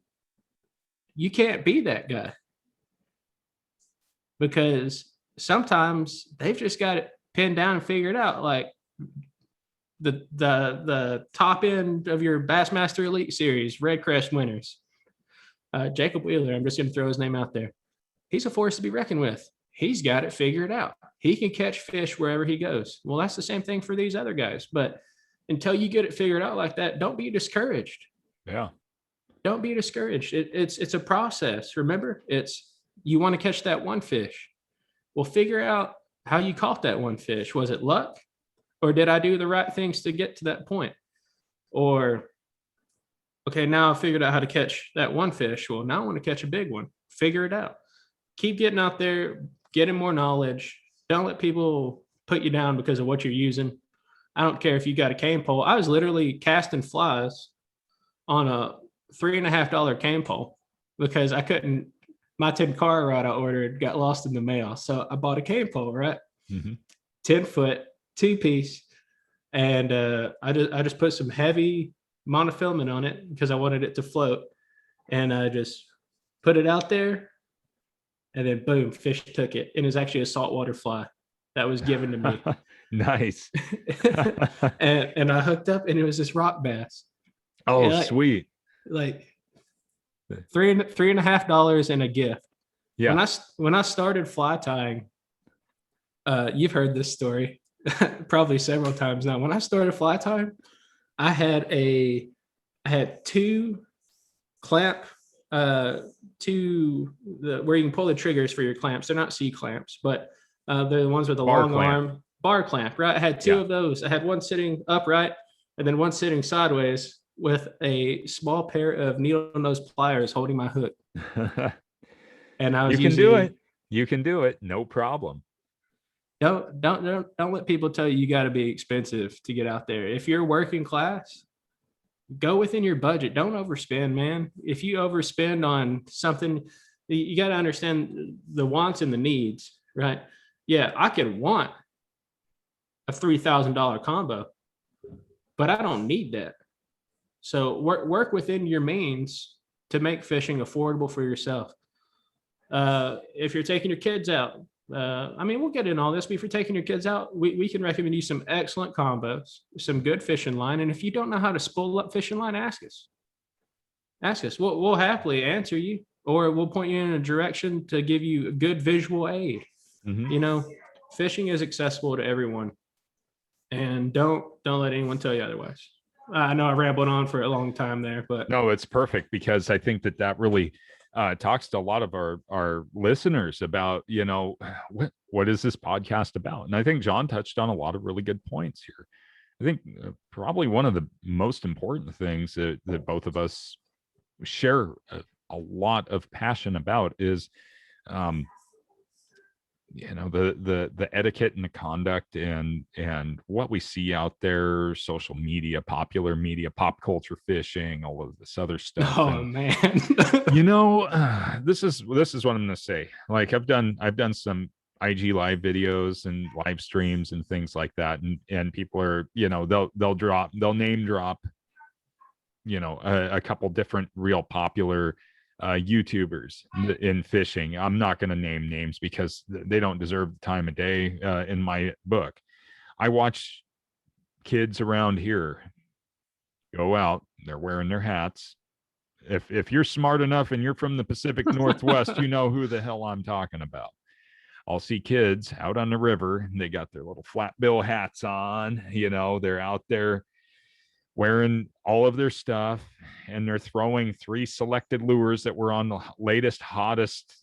you can't be that guy, because sometimes they've just got it pinned down and figured out. Like the top end of your Bassmaster Elite Series Red Crest winners, Jacob Wheeler, I'm just going to throw his name out there. He's a force to be reckoned with. He's got it figured out. He can catch fish wherever he goes. Well, that's the same thing for these other guys. But until you get it figured out like that, don't be discouraged. Yeah. Don't be discouraged. It's a process. Remember, it's you want to catch that one fish. Well, figure out how you caught that one fish. Was it luck? Or did I do the right things to get to that point? Or, okay, now I figured out how to catch that one fish. Well, now I want to catch a big one. Figure it out. Keep getting out there, getting more knowledge. Don't let people put you down because of what you're using. I don't care if you got a cane pole. I was literally casting flies on a $3.50 cane pole because I couldn't. My 10 car rod I ordered got lost in the mail, so I bought a cane pole, right? 10-foot, 2-piece, and I just put some heavy monofilament on it because I wanted it to float, and I just put it out there, and then boom, fish took it. And it was actually a saltwater fly that was given to me. Nice. and I hooked up, and it was this rock bass. Oh, Yeah, sweet. Like $3.50 and a gift. Yeah. When I started fly tying, you've heard this story probably several times now. When I started fly tying, I had two clamp, where you can pull the triggers for your clamps. They're not C clamps, but they're the ones with the long arm bar clamp, right? I had two of those. I had one sitting upright and then one sitting sideways with a small pair of needle nose pliers holding my hook. And I was do it. You can do it. No problem. Don't let people tell you got to be expensive to get out there. If you're working class, go within your budget. Don't overspend, man. If you overspend on something, you got to understand the wants and the needs, right? Yeah, I could want a $3,000 combo, but I don't need that. So work within your means to make fishing affordable for yourself. If you're taking your kids out, we'll get in all this, but if you're taking your kids out, we can recommend you some excellent combos, some good fishing line. And if you don't know how to spool up fishing line, ask us. We'll happily answer you, or we'll point you in a direction to give you a good visual aid. Fishing is accessible to everyone, and don't let anyone tell you otherwise. I know I rambled on for a long time there, but no, it's perfect, because I think that really talks to a lot of our listeners about, what is this podcast about? And I think John touched on a lot of really good points here. I think probably one of the most important things that both of us share a lot of passion about is the etiquette and the conduct and what we see out there, social media, popular media, pop culture fishing, all of this other stuff. Oh, man. This is what I'm going to say. Like I've done some IG live videos and live streams and things like that. And people are, they'll name drop, a couple different real popular YouTubers in fishing. I'm not going to name names because they don't deserve the time of day in my book. I watch kids around here go out, they're wearing their hats. If you're smart enough and you're from the Pacific Northwest, you know who the hell I'm talking about. I'll see kids out on the river, and they got their little flat bill hats on, they're out there wearing all of their stuff, and they're throwing 3 selected lures that were on the latest, hottest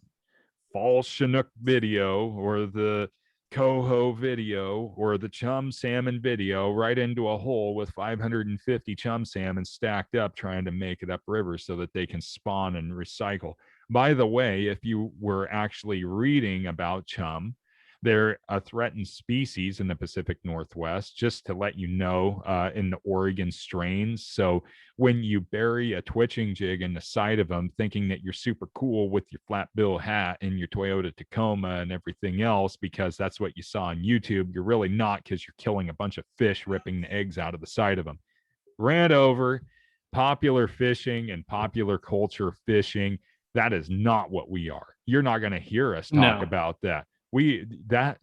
fall Chinook video, or the coho video, or the chum salmon video, right into a hole with 550 chum salmon stacked up, trying to make it upriver so that they can spawn and recycle. By the way, if you were actually reading about chum, they're a threatened species in the Pacific Northwest, just to let you know, in the Oregon strains. So when you bury a twitching jig in the side of them, thinking that you're super cool with your flat bill hat and your Toyota Tacoma and everything else, because that's what you saw on YouTube, you're really not, because you're killing a bunch of fish, ripping the eggs out of the side of them. Ran over popular fishing and popular culture fishing. That is not what we are. You're not going to hear us talk about that. That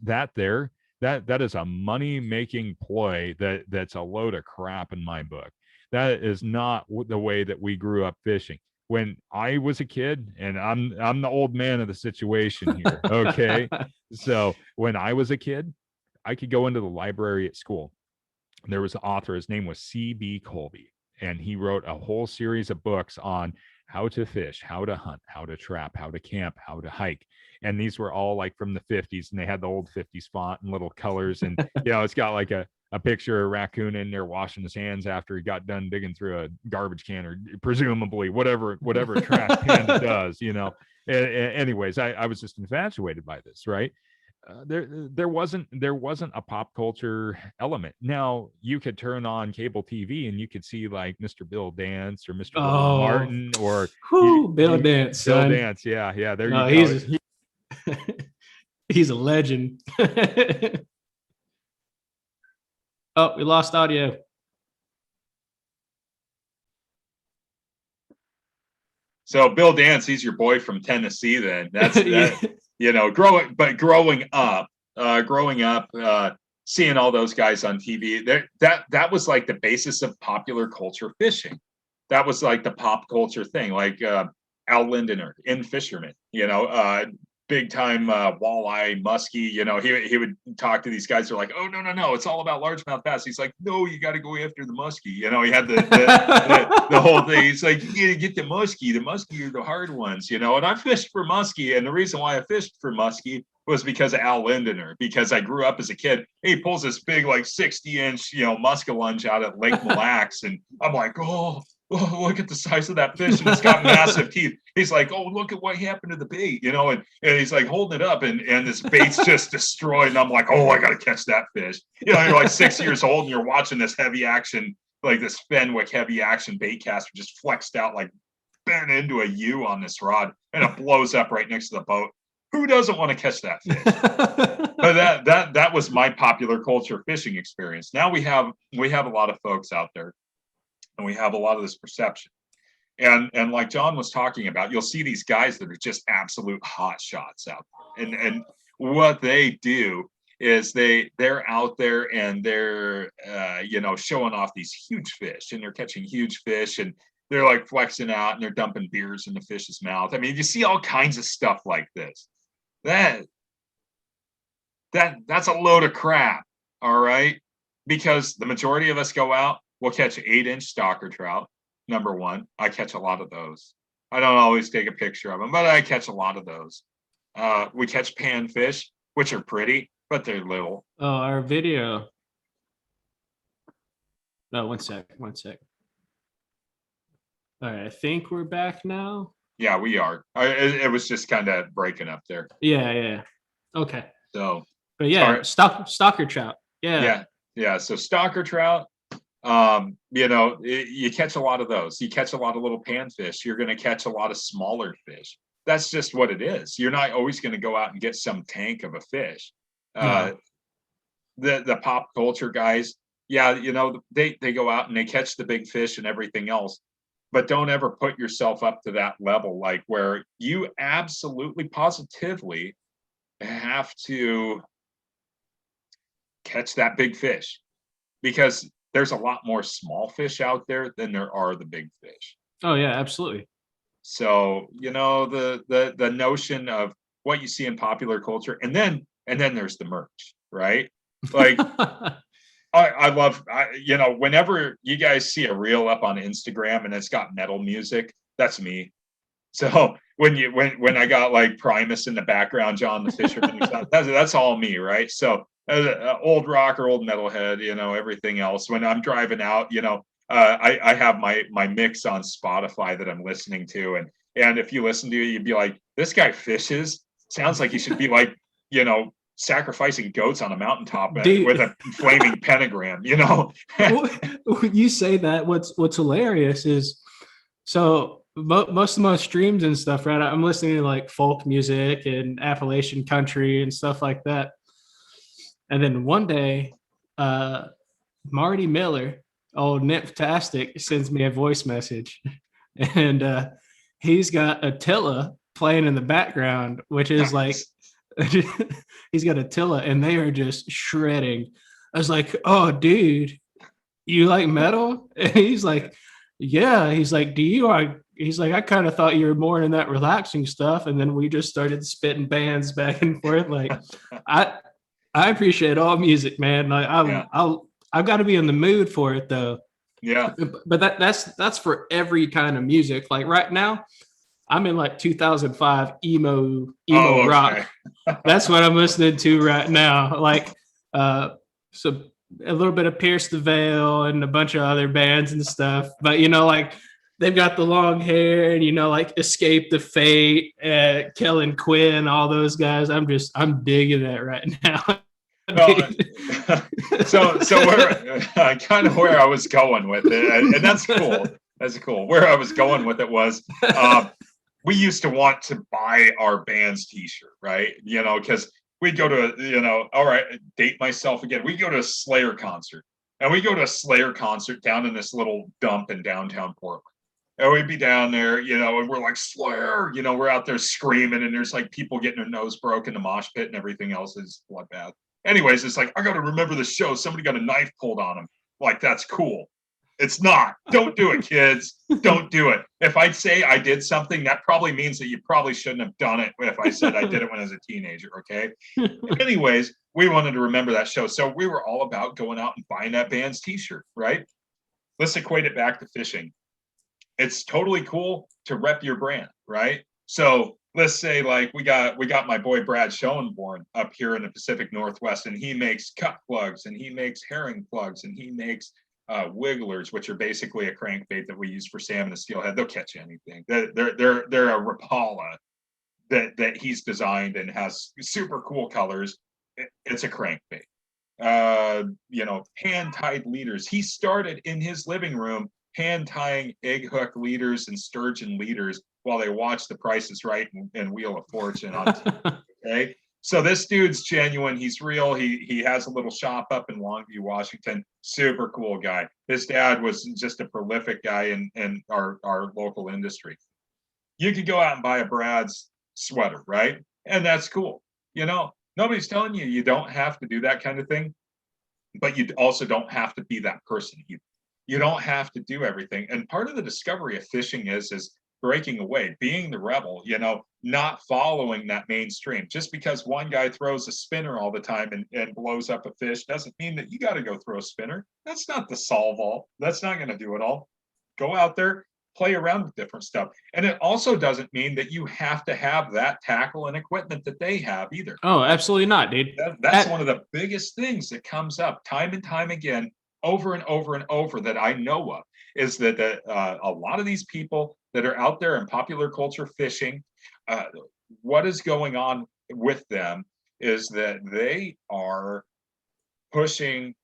is a money making ploy that's a load of crap in my book. That is not the way that we grew up fishing. When I was a kid, and I'm the old man of the situation here, okay? So when I was a kid, I could go into the library at school, there was an author, his name was C.B. Colby, and he wrote a whole series of books on how to fish, how to hunt, how to trap, how to camp, how to hike. And these were all like from the 50s, and they had the old 50s font and little colors. And, it's got like a picture of a raccoon in there washing his hands after he got done digging through a garbage can, or presumably whatever a trash panda does, Anyways, I was just infatuated by this, right? There wasn't a pop culture element. Now you could turn on cable TV and you could see like Mr. Bill Dance or Mr. Billy Oh, Martin or Bill Dance, Bill son. Dance. Yeah. There No, you go. He's a legend. Oh, we lost audio. So Bill Dance, he's your boy from Tennessee. Then that's Yeah. that. Growing up, seeing all those guys on TV, that was like the basis of popular culture fishing. That was like the pop culture thing, like Al Lindener in Fisherman. Big time walleye muskie. He would talk to these guys. They're like, oh no, it's all about largemouth bass. He's like, no, you got to go after the muskie. He had the whole thing. He's like, you got to get the muskie. The muskie are the hard ones. And I fished for muskie, and the reason why I fished for muskie was because of Al Lindener. Because I grew up as a kid. He pulls this big like 60-inch muskellunge out at Lake Mille Lacs, and I'm like, oh, look at the size of that fish, and it's got massive teeth. He's like, oh, look at what happened to the bait, and he's like holding it up, and this bait's just destroyed. And I'm like, oh, I got to catch that fish. You're like 6 years old, and you're watching this heavy action, like this Fenwick heavy action bait caster just flexed out, like bent into a U on this rod, and it blows up right next to the boat. Who doesn't want to catch that fish? But that was my popular culture fishing experience. Now we have a lot of folks out there, and we have a lot of this perception. And like John was talking about, you'll see these guys that are just absolute hot shots out there. And what they do is they're out there and they're showing off these huge fish, and they're catching huge fish, and they're like flexing out, and they're dumping beers in the fish's mouth. I mean, you see all kinds of stuff like this. That's a load of crap, all right? Because the majority of us go out, we'll catch 8-inch stalker trout. Number one, I catch a lot of those. I don't always take a picture of them, but I catch a lot of those. We catch panfish, which are pretty, but they're little. Oh, our video. No, one sec. All right, I think we're back now. Yeah, we are. It was just kind of breaking up there. Yeah. Okay. So, but yeah, stalker trout. Yeah. So stalker trout. You catch a lot of those. You catch a lot of little panfish. You're going to catch a lot of smaller fish. That's just what it is. You're not always going to go out and get some tank of a fish. The pop culture guys, they go out and they catch the big fish and everything else, but don't ever put yourself up to that level, like where you absolutely positively have to catch that big fish, because there's a lot more small fish out there than there are the big fish. Oh yeah, absolutely. So, the notion of what you see in popular culture, and then there's the merch, right? Like I love, whenever you guys see a reel up on Instagram and it's got metal music, that's me. So when I got like Primus in the background, John the Fisherman, that's all me, right? So old rock or old metalhead, everything else. When I'm driving out, I have my mix on Spotify that I'm listening to, and if you listen to it, you'd be like, this guy fishes. Sounds like he should be like, sacrificing goats on a mountaintop with a flaming pentagram. When you say that, what's hilarious is, so most of my streams and stuff, right? I'm listening to like folk music and Appalachian country and stuff like that. And then one day, Marty Miller, old Niptastic, sends me a voice message, and he's got Attila playing in the background, which is like, he's got Attila, and they are just shredding. I was like, oh, dude, you like metal? And he's like, yeah. He's like, he's like, I kind of thought you were more in that relaxing stuff. And then we just started spitting bands back and forth. Like, I appreciate all music, man. Like, I've got to be in the mood for it though. Yeah. But that's for every kind of music. Like right now, I'm in like 2005 emo Oh, okay. rock. That's what I'm listening to right now. Like so a little bit of Pierce the Veil and a bunch of other bands and stuff. But like they've got the long hair and like Escape the Fate, Kellen Quinn, all those guys. I'm digging that right now. Well, so where kind of where I was going with it, and that's cool. That's cool. Where I was going with it was, we used to want to buy our band's T-shirt, right? Because we'd go to, all right, date myself again. We go to a Slayer concert, and we go to a Slayer concert down in this little dump in downtown Portland. And we'd be down there, and we're like, Slayer, we're out there screaming, and there's like people getting their nose broken, the mosh pit and everything else is bloodbath. Anyways, it's like, I got to remember the show. Somebody got a knife pulled on him. Like, that's cool. It's not. Don't do it, kids. Don't do it. If I'd say I did something, that probably means that you probably shouldn't have done it if I said I did it when I was a teenager, okay? Anyways, we wanted to remember that show. So we were all about going out and buying that band's T-shirt, right? Let's equate it back to fishing. It's totally cool to rep your brand, right? So let's say like we got my boy Brad Schoenborn up here in the Pacific Northwest, and he makes cut plugs, and he makes herring plugs, and he makes wigglers, which are basically a crankbait that we use for salmon and steelhead. They'll catch anything. They're a Rapala that he's designed and has super cool colors. It's a crankbait. Hand-tied leaders. He started in his living room hand tying egg hook leaders and sturgeon leaders while they watch The Price is Right and Wheel of Fortune on TV. Okay. So this dude's genuine. He's real. He has a little shop up in Longview, Washington. Super cool guy. His dad was just a prolific guy in our local industry. You could go out and buy a Brad's sweater, right? And that's cool. Nobody's telling you don't have to do that kind of thing, but you also don't have to be that person. You don't have to do everything. And part of the discovery of fishing is breaking away, being the rebel, not following that mainstream. Just because one guy throws a spinner all the time and blows up a fish doesn't mean that you got to go throw a spinner. That's not the solve all. That's not going to do it all. Go out there, play around with different stuff. And it also doesn't mean that you have to have that tackle and equipment that they have either. Oh, absolutely not, dude. That's one of the biggest things that comes up time and time again, over and over and over, that I know of, is that a lot of these people that are out there in popular culture fishing, what is going on with them is that they are pushing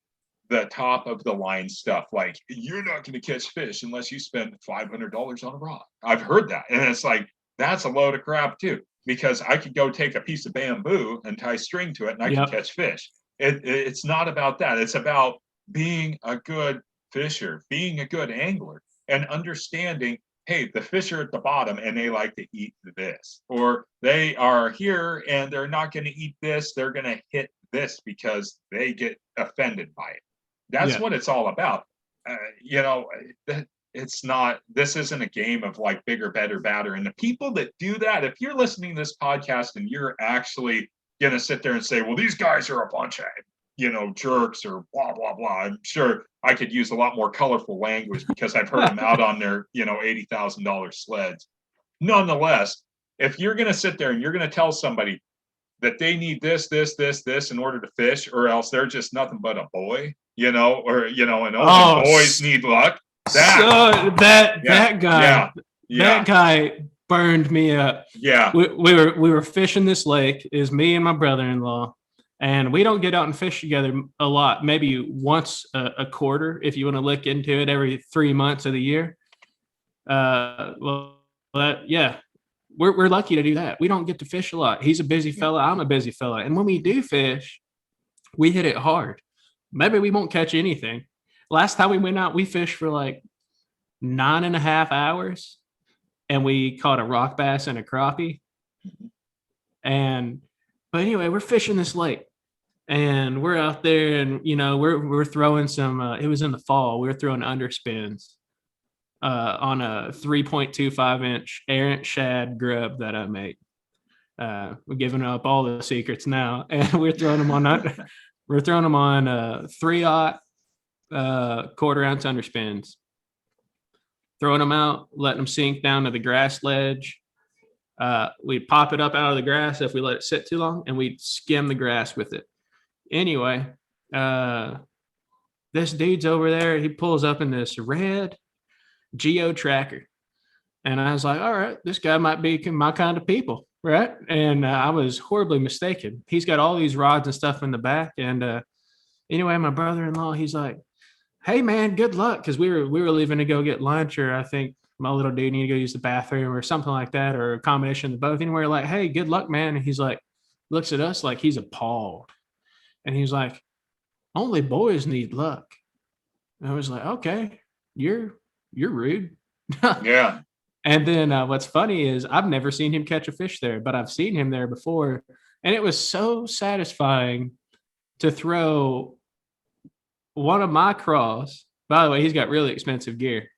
the top of the line stuff. Like, you're not going to catch fish unless you spend $500 on a rod. I've heard that. And it's like, that's a load of crap too, because I could go take a piece of bamboo and tie string to it and I can catch fish. It's not about that. It's about being a good fisher, being a good angler, and understanding, hey, the fish are at the bottom and they like to eat this, or they are here and they're not going to eat this. They're going to hit this because they get offended by it. That's what it's all about. It's not, this isn't a game of like bigger, better, badder. And the people that do that, if you're listening to this podcast and you're actually going to sit there and say, well, these guys are a bunch of, jerks or blah, blah, blah. I'm sure I could use a lot more colorful language because I've heard them out on their, $80,000 sleds. Nonetheless, if you're going to sit there and you're going to tell somebody that they need this in order to fish, or else they're just nothing but a boy, and only boys need luck. That guy burned me up. Yeah. We were fishing this lake. Is me and my brother-in-law. And we don't get out and fish together a lot, maybe once a quarter, if you want to look into it, every 3 months of the year. We're lucky to do that. We don't get to fish a lot. He's a busy fella. I'm a busy fella. And when we do fish, we hit it hard. Maybe we won't catch anything. Last time we went out, we fished for like 9.5 hours, and we caught a rock bass and a crappie. But anyway, we're fishing this lake, and we're out there, and we're throwing some. It was in the fall. We were throwing underspins on a 3.25-inch errant shad grub that I made. We're giving up all the secrets now, and we're throwing them on 3/0 quarter-ounce underspins, throwing them out, letting them sink down to the grass ledge. We'd pop it up out of the grass if we let it sit too long, and we'd skim the grass with it. Anyway, this dude's over there. He pulls up in this red geo tracker. And I was like, all right, this guy might be my kind of people, right? And I was horribly mistaken. He's got all these rods and stuff in the back. And anyway, my brother-in-law, he's like, hey, man, good luck. Because we were leaving to go get lunch, or I think my little dude needed to go use the bathroom or something like that, or a combination of both. And we're like, hey, good luck, man. And he's like, looks at us like he's appalled. And he's like, only boys need luck. And I was like, okay, you're rude. Yeah. And then what's funny is I've never seen him catch a fish there, but I've seen him there before. And it was so satisfying to throw one of my craws. By the way, he's got really expensive gear,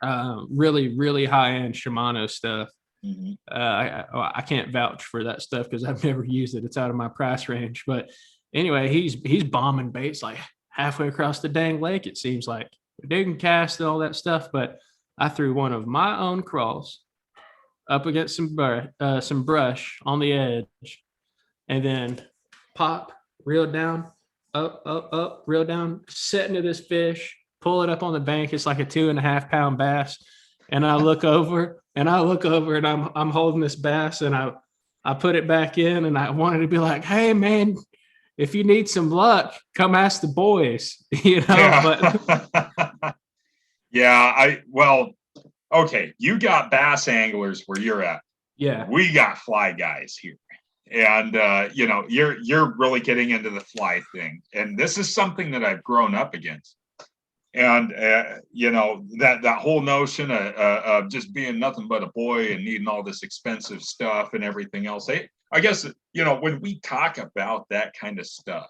really, really high-end Shimano stuff. Mm-hmm. I can't vouch for that stuff because I've never used it. It's out of my price range. But anyway, he's bombing baits like halfway across the dang lake, it seems like. They can cast and all that stuff, but I threw one of my own crawls up against some brush on the edge, and then pop, reel down, up, reel down, set into this fish, pull it up on the bank. It's like a 2.5 pound bass. And I look over and I'm holding this bass, and I put it back in, and I wanted to be like, hey man, if you need some luck, come ask the boys, Yeah. but Yeah, okay, you got bass anglers where you're at. yeah, We got fly guys here. And you're really getting into the fly thing. And this is something that I've grown up against. And that whole notion of just being nothing but a boy and needing all this expensive stuff and everything else. I guess when we talk about that kind of stuff,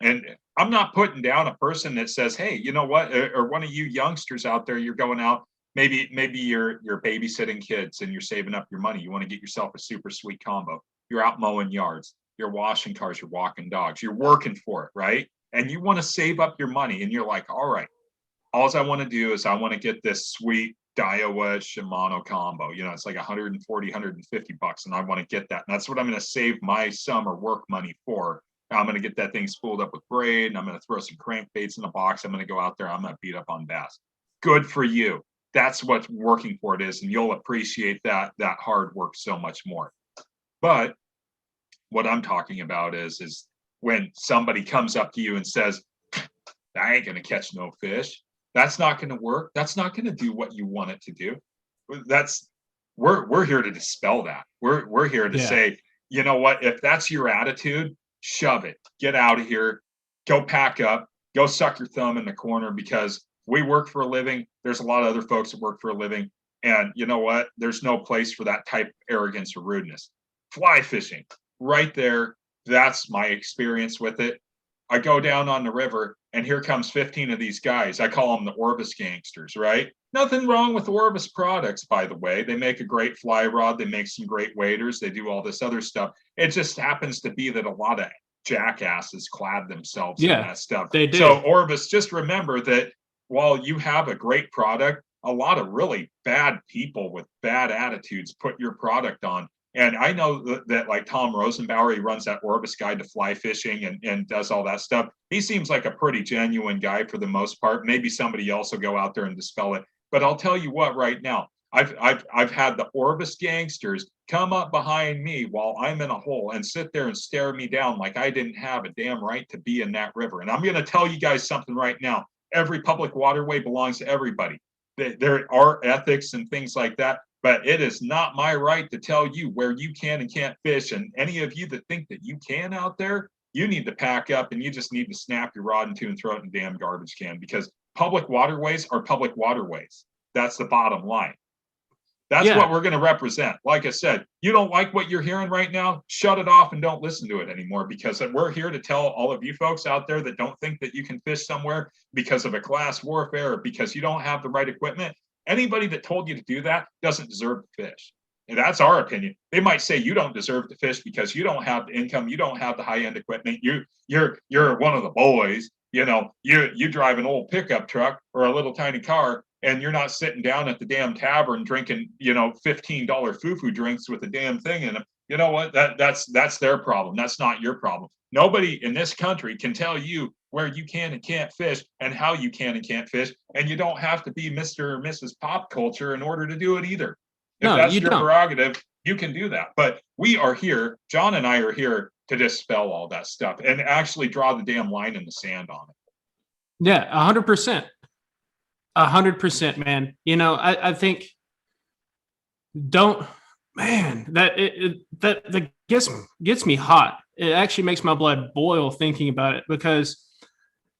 and I'm not putting down a person that says, hey, you know what, or one of you youngsters out there, you're going out, maybe you're babysitting kids and you're saving up your money. You want to get yourself a super sweet combo. You're out mowing yards, you're washing cars, you're walking dogs, you're working for it, right? And you want to save up your money, and you're like, all right, all I want to do is I want to get this sweet Daiwa Shimano combo. It's like 140, 150 bucks, and I want to get that. And that's what I'm going to save my summer work money for. I'm going to get that thing spooled up with braid, and I'm going to throw some crankbaits in the box. I'm going to go out there. I'm going to beat up on bass. Good for you. That's what working for it is, and you'll appreciate that hard work so much more. But what I'm talking about is when somebody comes up to you and says, I ain't going to catch no fish. That's not going to work. That's not going to do what you want it to do. We're here to dispel that. We're here to say, you know what, if that's your attitude, shove it, get out of here, go pack up, go suck your thumb in the corner, because we work for a living. There's a lot of other folks that work for a living. And you know what? There's no place for that type of arrogance or rudeness. Fly fishing, right there. That's my experience with it. I go down on the river, and here comes 15 of these guys. I call them the Orvis gangsters, right? Nothing wrong with Orvis products, by the way. They make a great fly rod. They make some great waders. They do all this other stuff. It just happens to be that a lot of jackasses clad themselves in that stuff. They do. So Orvis, just remember that while you have a great product, a lot of really bad people with bad attitudes put your product on. And I know that like Tom Rosenbauer, he runs that Orvis Guide to Fly Fishing and does all that stuff. He seems like a pretty genuine guy for the most part. Maybe somebody else will go out there and dispel it. But I'll tell you what, right now, I've had the Orvis gangsters come up behind me while I'm in a hole and sit there and stare me down like I didn't have a damn right to be in that river. And I'm going to tell you guys something right now. Every public waterway belongs to everybody. There are ethics and things like that. But it is not my right to tell you where you can and can't fish. And any of you that think that you can out there, you need to pack up, and you just need to snap your rod in two and throw it in the damn garbage can, because public waterways are public waterways. That's the bottom line. That's what we're going to represent. Like I said, you don't like what you're hearing right now, shut it off and don't listen to it anymore, because we're here to tell all of you folks out there that don't think that you can fish somewhere because of a class warfare or because you don't have the right equipment. Anybody that told you to do that doesn't deserve to fish. And that's our opinion. They might say you don't deserve to fish because you don't have the income, you don't have the high-end equipment, you're one of the boys, You drive an old pickup truck or a little tiny car, and you're not sitting down at the damn tavern drinking, $15 foo-foo drinks with a damn thing in them. You know what? That's their problem. That's not your problem. Nobody in this country can tell you where you can and can't fish and how you can and can't fish. And you don't have to be Mr. or Mrs. Pop Culture in order to do it either. If No, that's you your don't. prerogative, you can do that. But we are here, John and I are here to dispel all that stuff and actually draw the damn line in the sand on it. Yeah, 100%. 100%, man. I think that gets me hot. It actually makes my blood boil thinking about it because,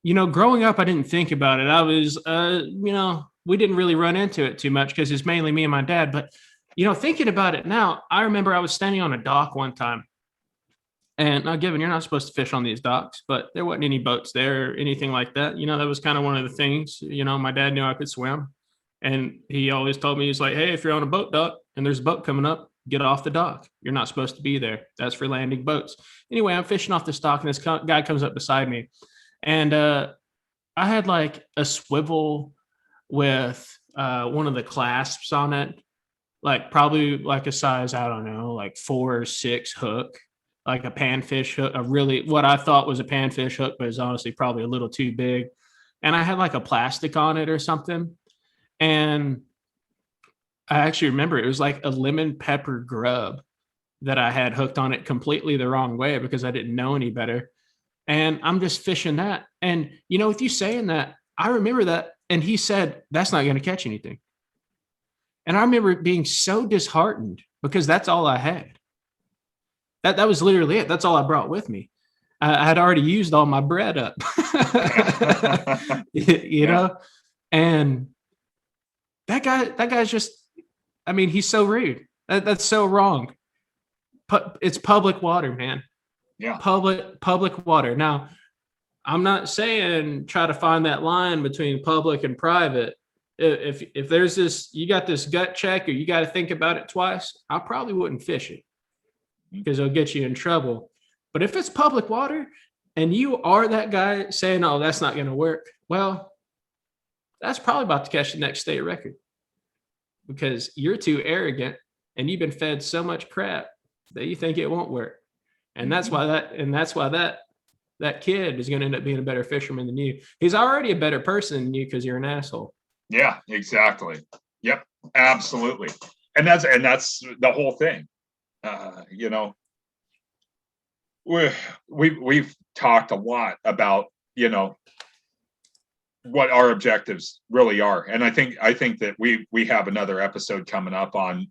growing up, I didn't think about it. I was, we didn't really run into it too much because it's mainly me and my dad. But, thinking about it now, I remember I was standing on a dock one time. And now, given you're not supposed to fish on these docks, but there wasn't any boats there or anything like that. That was kind of one of the things. My dad knew I could swim. And he always told me, he's like, hey, if you're on a boat dock and there's a boat coming up, get off the dock. You're not supposed to be there. That's for landing boats. Anyway, I'm fishing off this dock and this guy comes up beside me. And I had like a swivel with one of the clasps on it, like probably like a size, I don't know, like 4 or 6 hook, like a panfish hook, what I thought was a panfish hook, but it's honestly probably a little too big. And I had like a plastic on it or something. And I actually remember it was like a lemon pepper grub that I had hooked on it completely the wrong way because I didn't know any better. And I'm just fishing that. And, with you saying that, I remember that. And he said, that's not going to catch anything. And I remember being so disheartened because that's all I had. That was literally it. That's all I brought with me. I had already used all my bread up, know, and that guy's just, he's so rude. That's so wrong. It's public water, man. Yeah. Public water. Now, I'm not saying try to find that line between public and private. If there's this, you got this gut check or you got to think about it twice, I probably wouldn't fish it because it'll get you in trouble. But if it's public water and you are that guy saying, oh, that's not going to work, well, that's probably about to catch the next state record because you're too arrogant and you've been fed so much crap that you think it won't work. And that's why that kid is going to end up being a better fisherman than you. He's already a better person than you because you're an asshole. Yeah, exactly. Yep, absolutely. And that's the whole thing. We've talked a lot about, what our objectives really are. And I think that we have another episode coming up on,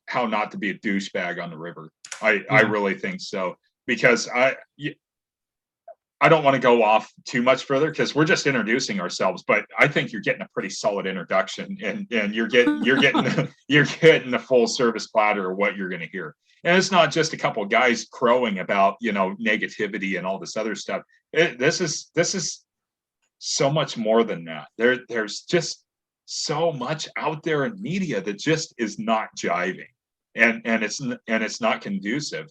how not to be a douchebag on the river. I really think so, because I don't want to go off too much further because we're just introducing ourselves, but I think you're getting a pretty solid introduction and you're getting the full service platter of what you're going to hear. And it's not just a couple of guys crowing about, negativity and all this other stuff. This is so much more than that. There's just so much out there in media that just is not jiving. And it's not conducive.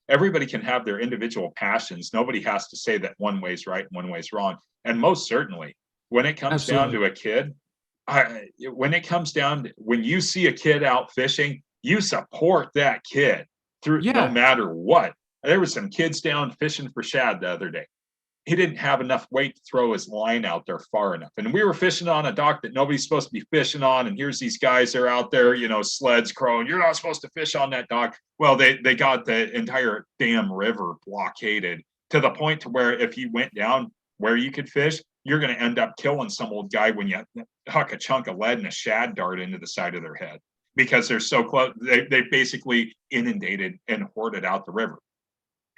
Everybody can have their individual passions. Nobody has to say that one way's right and one way's wrong. And most certainly, when it comes down to a kid, when you see a kid out fishing, you support that kid through no matter what. There was some kids down fishing for shad the other day. He didn't have enough weight to throw his line out there far enough. And we were fishing on a dock that nobody's supposed to be fishing on. And here's these guys, they're out there, sleds crowing. You're not supposed to fish on that dock. Well, they got the entire damn river blockaded to the point to where if you went down where you could fish, you're going to end up killing some old guy when you huck a chunk of lead and a shad dart into the side of their head because they're so close. They basically inundated and hoarded out the river.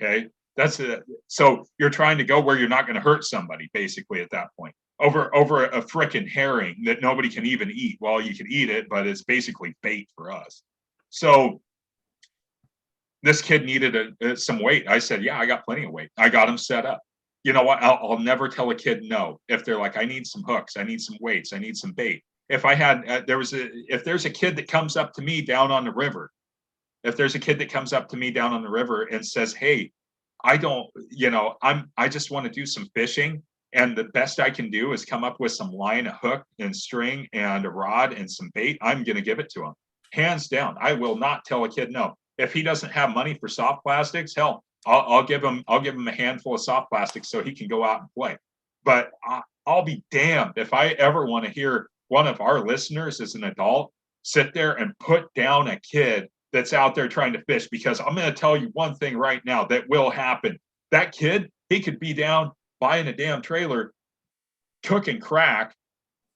Okay. That's it. So you're trying to go where you're not going to hurt somebody, basically, at that point, over a frickin' herring that nobody can even eat. Well, you can eat it, but it's basically bait for us. So this kid needed some weight. I said, yeah, I got plenty of weight. I got him set up. You know what? I'll never tell a kid no if they're like, I need some hooks, I need some weights, I need some bait. If I had, if there's a kid that comes up to me down on the river, and says, hey, I just want to do some fishing and the best I can do is come up with some line, a hook and string and a rod and some bait, I'm going to give it to him. Hands down. I will not tell a kid no. If he doesn't have money for soft plastics, hell, I'll give him a handful of soft plastics so he can go out and play. But I'll be damned if I ever want to hear one of our listeners as an adult sit there and put down a kid that's out there trying to fish, because I'm going to tell you one thing right now that will happen. That kid, he could be down buying a damn trailer, cooking crack,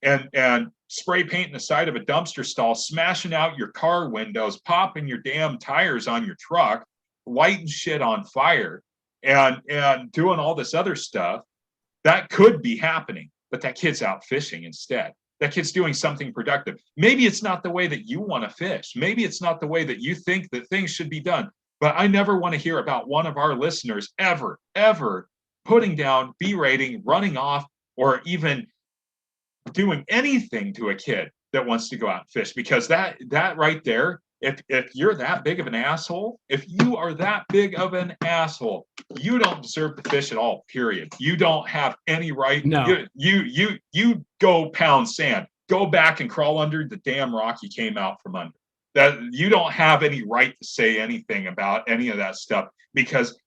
and spray painting the side of a dumpster stall, smashing out your car windows, popping your damn tires on your truck, lighting shit on fire, and doing all this other stuff. That could be happening, but that kid's out fishing instead. That kid's doing something productive. Maybe it's not the way that you want to fish. Maybe it's not the way that you think that things should be done. But I never want to hear about one of our listeners ever putting down, berating, running off, or even doing anything to a kid that wants to go out and fish. Because that right there, if you're that big of an asshole, if you are that big of an asshole, you don't deserve to fish at all, period. You don't have any right. No. You go pound sand. Go back and crawl under the damn rock you came out from under. That you don't have any right to say anything about any of that stuff, because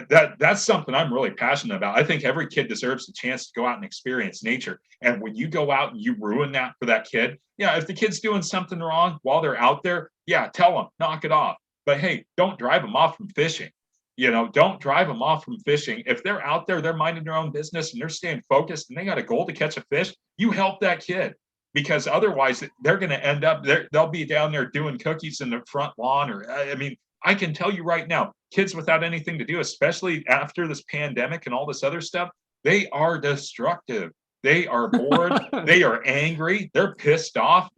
that's something I'm really passionate about. I think every kid deserves a chance to go out and experience nature. And when you go out and you ruin that for that kid, yeah, if the kid's doing something wrong while they're out there, yeah, tell them, knock it off. But hey, don't drive them off from fishing. Don't drive them off from fishing. If they're out there, they're minding their own business and they're staying focused and they got a goal to catch a fish, you help that kid. Because otherwise they're going to end up there. They'll be down there doing cookies in the front lawn. Or, I mean, I can tell you right now, kids without anything to do, especially after this pandemic and all this other stuff, they are destructive. They are bored. They are angry. They're pissed off.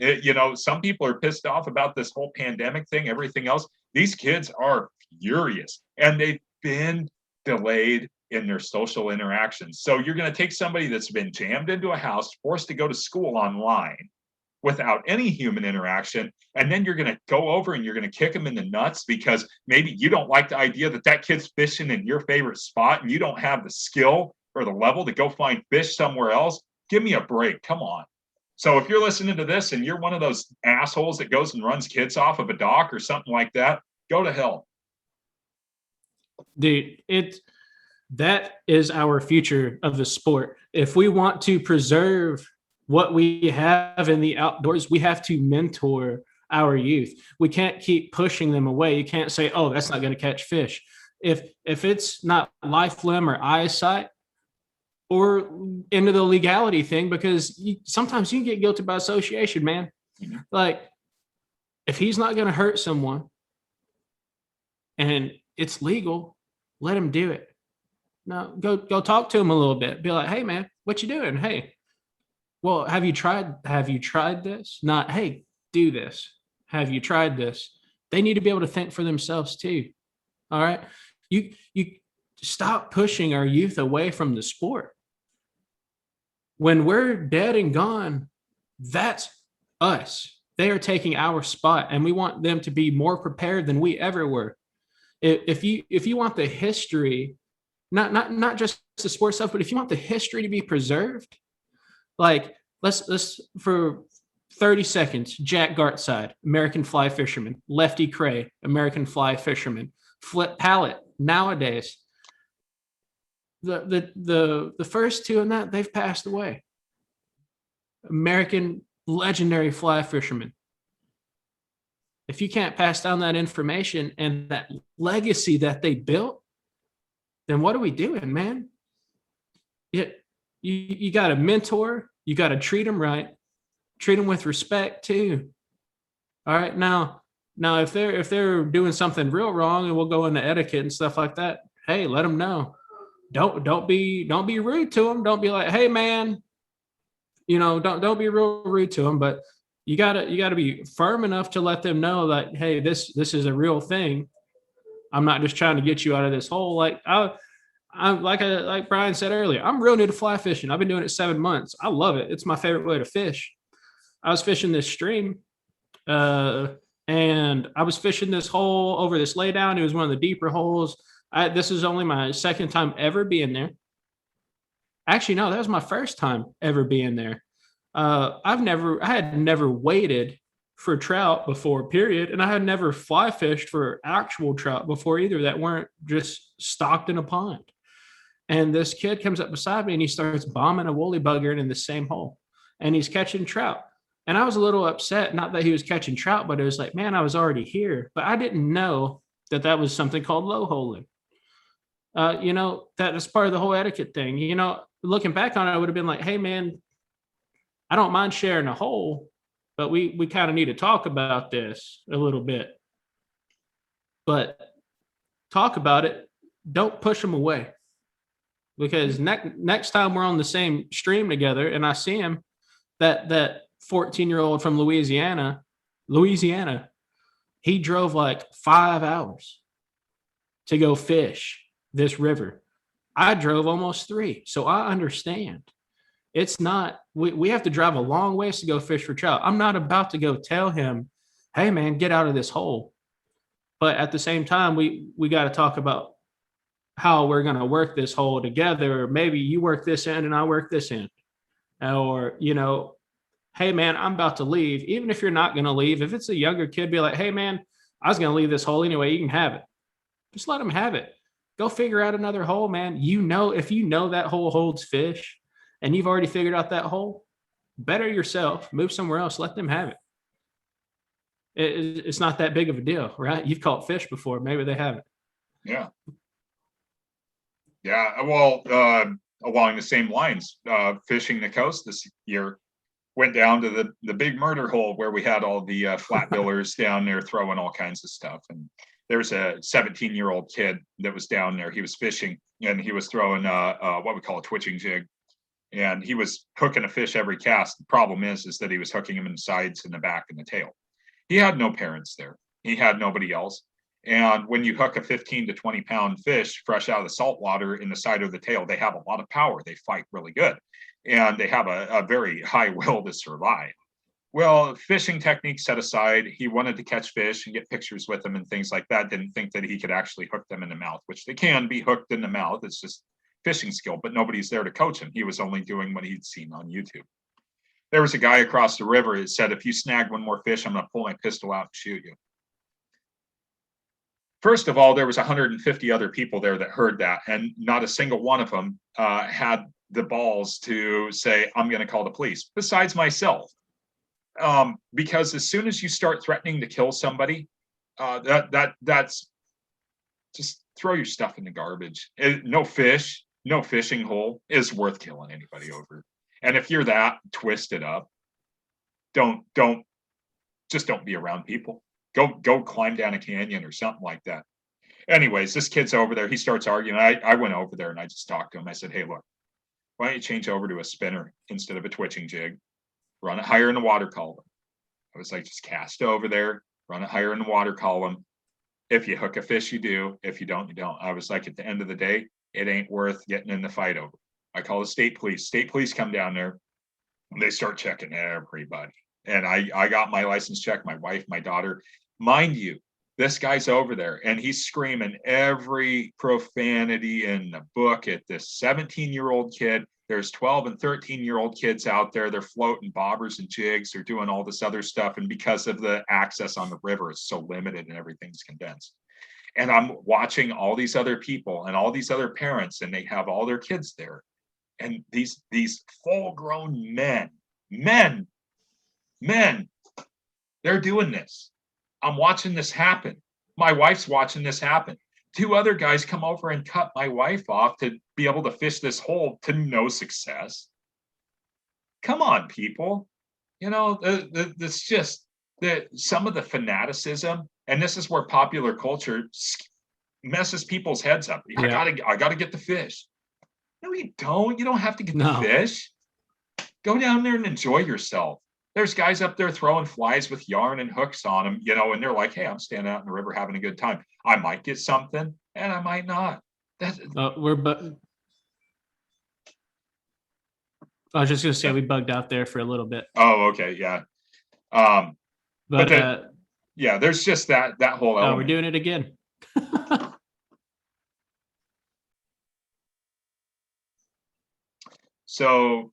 Some people are pissed off about this whole pandemic thing, everything else. These kids are furious, and they've been delayed in their social interactions. So you're going to take somebody that's been jammed into a house, forced to go to school online without any human interaction, and then you're going to go over and you're going to kick them in the nuts because maybe you don't like the idea that kid's fishing in your favorite spot and you don't have the skill or the level to go find fish somewhere else. Give me a break. Come on. So if you're listening to this and you're one of those assholes that goes and runs kids off of a dock or something like that, go to hell. Dude, that is our future of the sport. If we want to preserve what we have in the outdoors, we have to mentor our youth. We can't keep pushing them away. You can't say, oh, that's not going to catch fish. If it's not life, limb, or eyesight, or into the legality thing, because sometimes you can get guilty by association, man. Mm-hmm. Like, if he's not going to hurt someone and it's legal, let him do it. No, go talk to him a little bit. Be like, hey, man, what you doing? Hey, well, have you tried this? Not, hey, do this. Have you tried this? They need to be able to think for themselves too. All right. You stop pushing our youth away from the sport. When we're dead and gone, that's us. They are taking our spot, and we want them to be more prepared than we ever were. If you want the history, not just the sports stuff, but if you want the history to be preserved, like let's for 30 seconds, Jack Gartside, American fly fisherman, Lefty Cray, American fly fisherman, Flip Pallet nowadays. The first two in that, they've passed away. American legendary fly fisherman. If you can't pass down that information and that legacy that they built, then what are we doing, man? You got to mentor. You got to treat them right. Treat them with respect too. All right. Now if they're doing something real wrong, and we'll go into etiquette and stuff like that, hey, let them know. Don't be rude to them. Don't be like, hey, man, don't be real rude to them. But you gotta be firm enough to let them know that, hey, this is a real thing. I'm not just trying to get you out of this hole. Like like Brian said earlier, I'm real new to fly fishing. I've been doing it 7 months. I love it. It's my favorite way to fish. I was fishing this stream, and I was fishing this hole over this laydown. It was one of the deeper holes. This is only my second time ever being there. Actually, no, that was my first time ever being there. I had never waded for trout before, period. And I had never fly fished for actual trout before either that weren't just stocked in a pond. And this kid comes up beside me and he starts bombing a woolly bugger in the same hole. And he's catching trout. And I was a little upset, not that he was catching trout, but it was like, man, I was already here. But I didn't know that that was something called low holing. That is part of the whole etiquette thing. Looking back on it, I would have been like, hey, man, I don't mind sharing a hole, but we kind of need to talk about this a little bit. But talk about it. Don't push them away. Because next time we're on the same stream together and I see him, that 14-year-old from Louisiana, he drove like 5 hours to go fish this river. I drove almost 3. So I understand. It's not, we have to drive a long ways to go fish for trout. I'm not about to go tell him, hey man, get out of this hole. But at the same time, we got to talk about how we're going to work this hole together. Or maybe you work this end and I work this end. Or, hey man, I'm about to leave. Even if you're not going to leave, if it's a younger kid, be like, hey man, I was going to leave this hole anyway. You can have it. Just let them have it. Go figure out another hole, man. If you know that hole holds fish and you've already figured out that hole, better yourself, move somewhere else, let them have it. It's not that big of a deal, right? You've caught fish before. Maybe they haven't. Yeah. Yeah. Well, along the same lines, fishing the coast this year, went down to the big murder hole where we had all the flat billers down there throwing all kinds of stuff. And there's a 17-year-old kid that was down there. He was fishing and he was throwing what we call a twitching jig. And he was hooking a fish every cast. The problem is that he was hooking him in the sides and the back and the tail. He had no parents there. He had nobody else. And when you hook a 15 to 20 pound fish fresh out of the salt water in the side of the tail, they have a lot of power. They fight really good. And they have a very high will to survive. Well, fishing technique set aside, he wanted to catch fish and get pictures with them and things like that. Didn't think that he could actually hook them in the mouth, which they can be hooked in the mouth. It's just fishing skill, but nobody's there to coach him. He was only doing what he'd seen on YouTube. There was a guy across the river that said, if you snag one more fish, I'm going to pull my pistol out and shoot you. First of all, there was 150 other people there that heard that, and not a single one of them had the balls to say, I'm going to call the police, besides myself. Because as soon as you start threatening to kill somebody, that's just throw your stuff in the garbage. No fishing hole is worth killing anybody over. And if you're that twisted up, don't be around people. Go climb down a canyon or something like that. Anyways, this kid's over there. He starts arguing. I went over there and I just talked to him. I said, hey, look, why don't you change over to a spinner instead of a twitching jig? Run it higher in the water column. I was like, just cast over there, run it higher in the water column. If you hook a fish, you do. If you don't, you don't. I was like, at the end of the day, it ain't worth getting in the fight over. I call the state police. State police come down there and they start checking everybody. And I got my license checked, my wife, my daughter. Mind you, this guy's over there and he's screaming every profanity in the book at this 17-year-old kid. There's 12 and 13-year-old kids out there. They're floating bobbers and jigs. They're doing all this other stuff. And because of the access on the river, it's so limited and everything's condensed. And I'm watching all these other people and all these other parents, and they have all their kids there. And these full-grown men, they're doing this. I'm watching this happen. My wife's watching this happen. 2 other guys come over and cut my wife off to be able to fish this hole to no success. Come on, people. This just some of the fanaticism, and this is where popular culture messes people's heads up. Yeah. I gotta get the fish. No, you don't. You don't have to get the fish. Go down there and enjoy yourself. There's guys up there throwing flies with yarn and hooks on them, and they're like, hey, I'm standing out in the river having a good time. I might get something and I might not. I was just going to say we bugged out there for a little bit. Oh, okay. Yeah. Yeah, there's just that whole element. Oh, we're doing it again. So,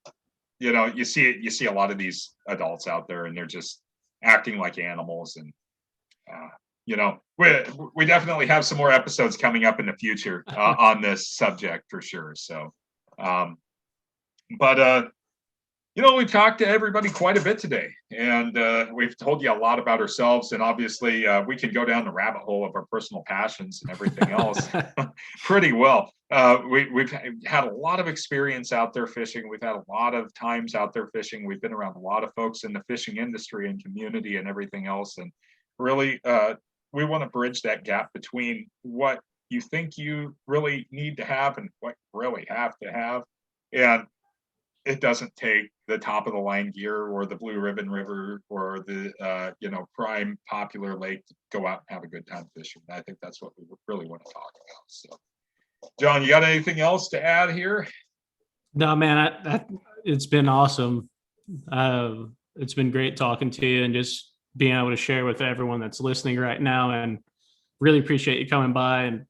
you see a lot of these adults out there, and they're just acting like animals. And we definitely have some more episodes coming up in the future on this subject for sure. So, but we've talked to everybody quite a bit today, and we've told you a lot about ourselves. And obviously, we can go down the rabbit hole of our personal passions and everything else pretty well. We've had a lot of experience out there fishing. We've had a lot of times out there fishing. We've been around a lot of folks in the fishing industry and community and everything else. And really, we want to bridge that gap between what you think you really need to have and what you really have to have. And it doesn't take the top of the line gear or the Blue Ribbon River or the prime popular lake to go out and have a good time fishing. I think that's what we really want to talk about. So, John, you got anything else to add here? No, man, it's been awesome. It's been great talking to you and just being able to share with everyone that's listening right now. And really appreciate you coming by. And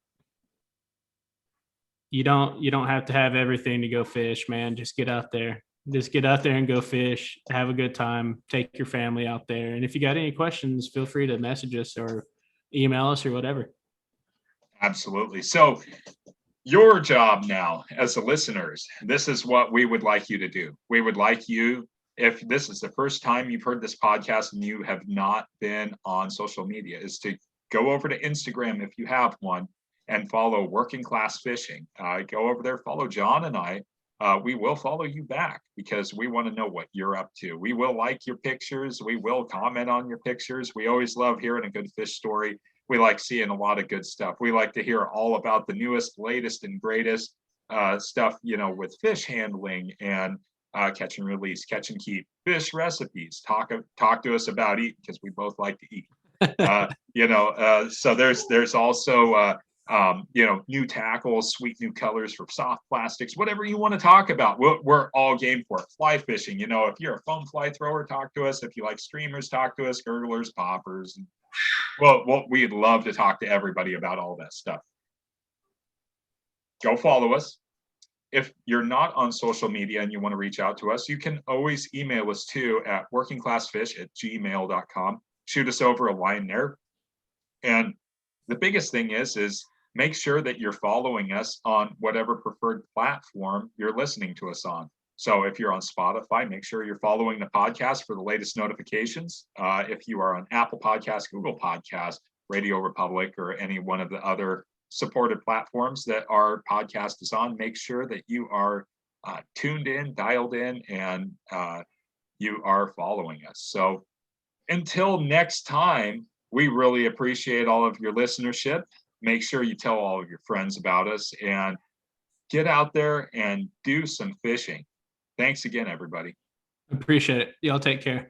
you don't have to have everything to go fish, man. Just get out there. Just get out there and go fish. Have a good time. Take your family out there. And if you got any questions, feel free to message us or email us or whatever. Absolutely. So your job now as the listeners, this is what we would like you to do. We would like you, if this is the first time you've heard this podcast and you have not been on social media, is to go over to Instagram if you have one and follow Working Class Fishing. Go over there, follow John and I. We will follow you back because we want to know what you're up to. We will like your pictures. We will comment on your pictures. We always love hearing a good fish story. We like seeing a lot of good stuff. We like to hear all about the newest, latest, and greatest stuff, with fish handling and catch and release, catch and keep, fish recipes. Talk to us about eating because we both like to eat. So there's also new tackles, sweet new colors for soft plastics, whatever you want to talk about. We're all game for it. Fly fishing, if you're a foam fly thrower, talk to us. If you like streamers, talk to us. Gurglers, poppers. Well, we'd love to talk to everybody about all that stuff. Go follow us. If you're not on social media and you want to reach out to us, you can always email us too at workingclassfish@gmail.com. Shoot us over a line there. And the biggest thing is make sure that you're following us on whatever preferred platform you're listening to us on. So if you're on Spotify, make sure you're following the podcast for the latest notifications. If you are on Apple Podcasts, Google Podcasts, Radio Republic, or any one of the other supported platforms that our podcast is on, make sure that you are tuned in, dialed in, and you are following us. So until next time, we really appreciate all of your listenership. Make sure you tell all of your friends about us and get out there and do some fishing. Thanks again, everybody. Appreciate it. Y'all take care.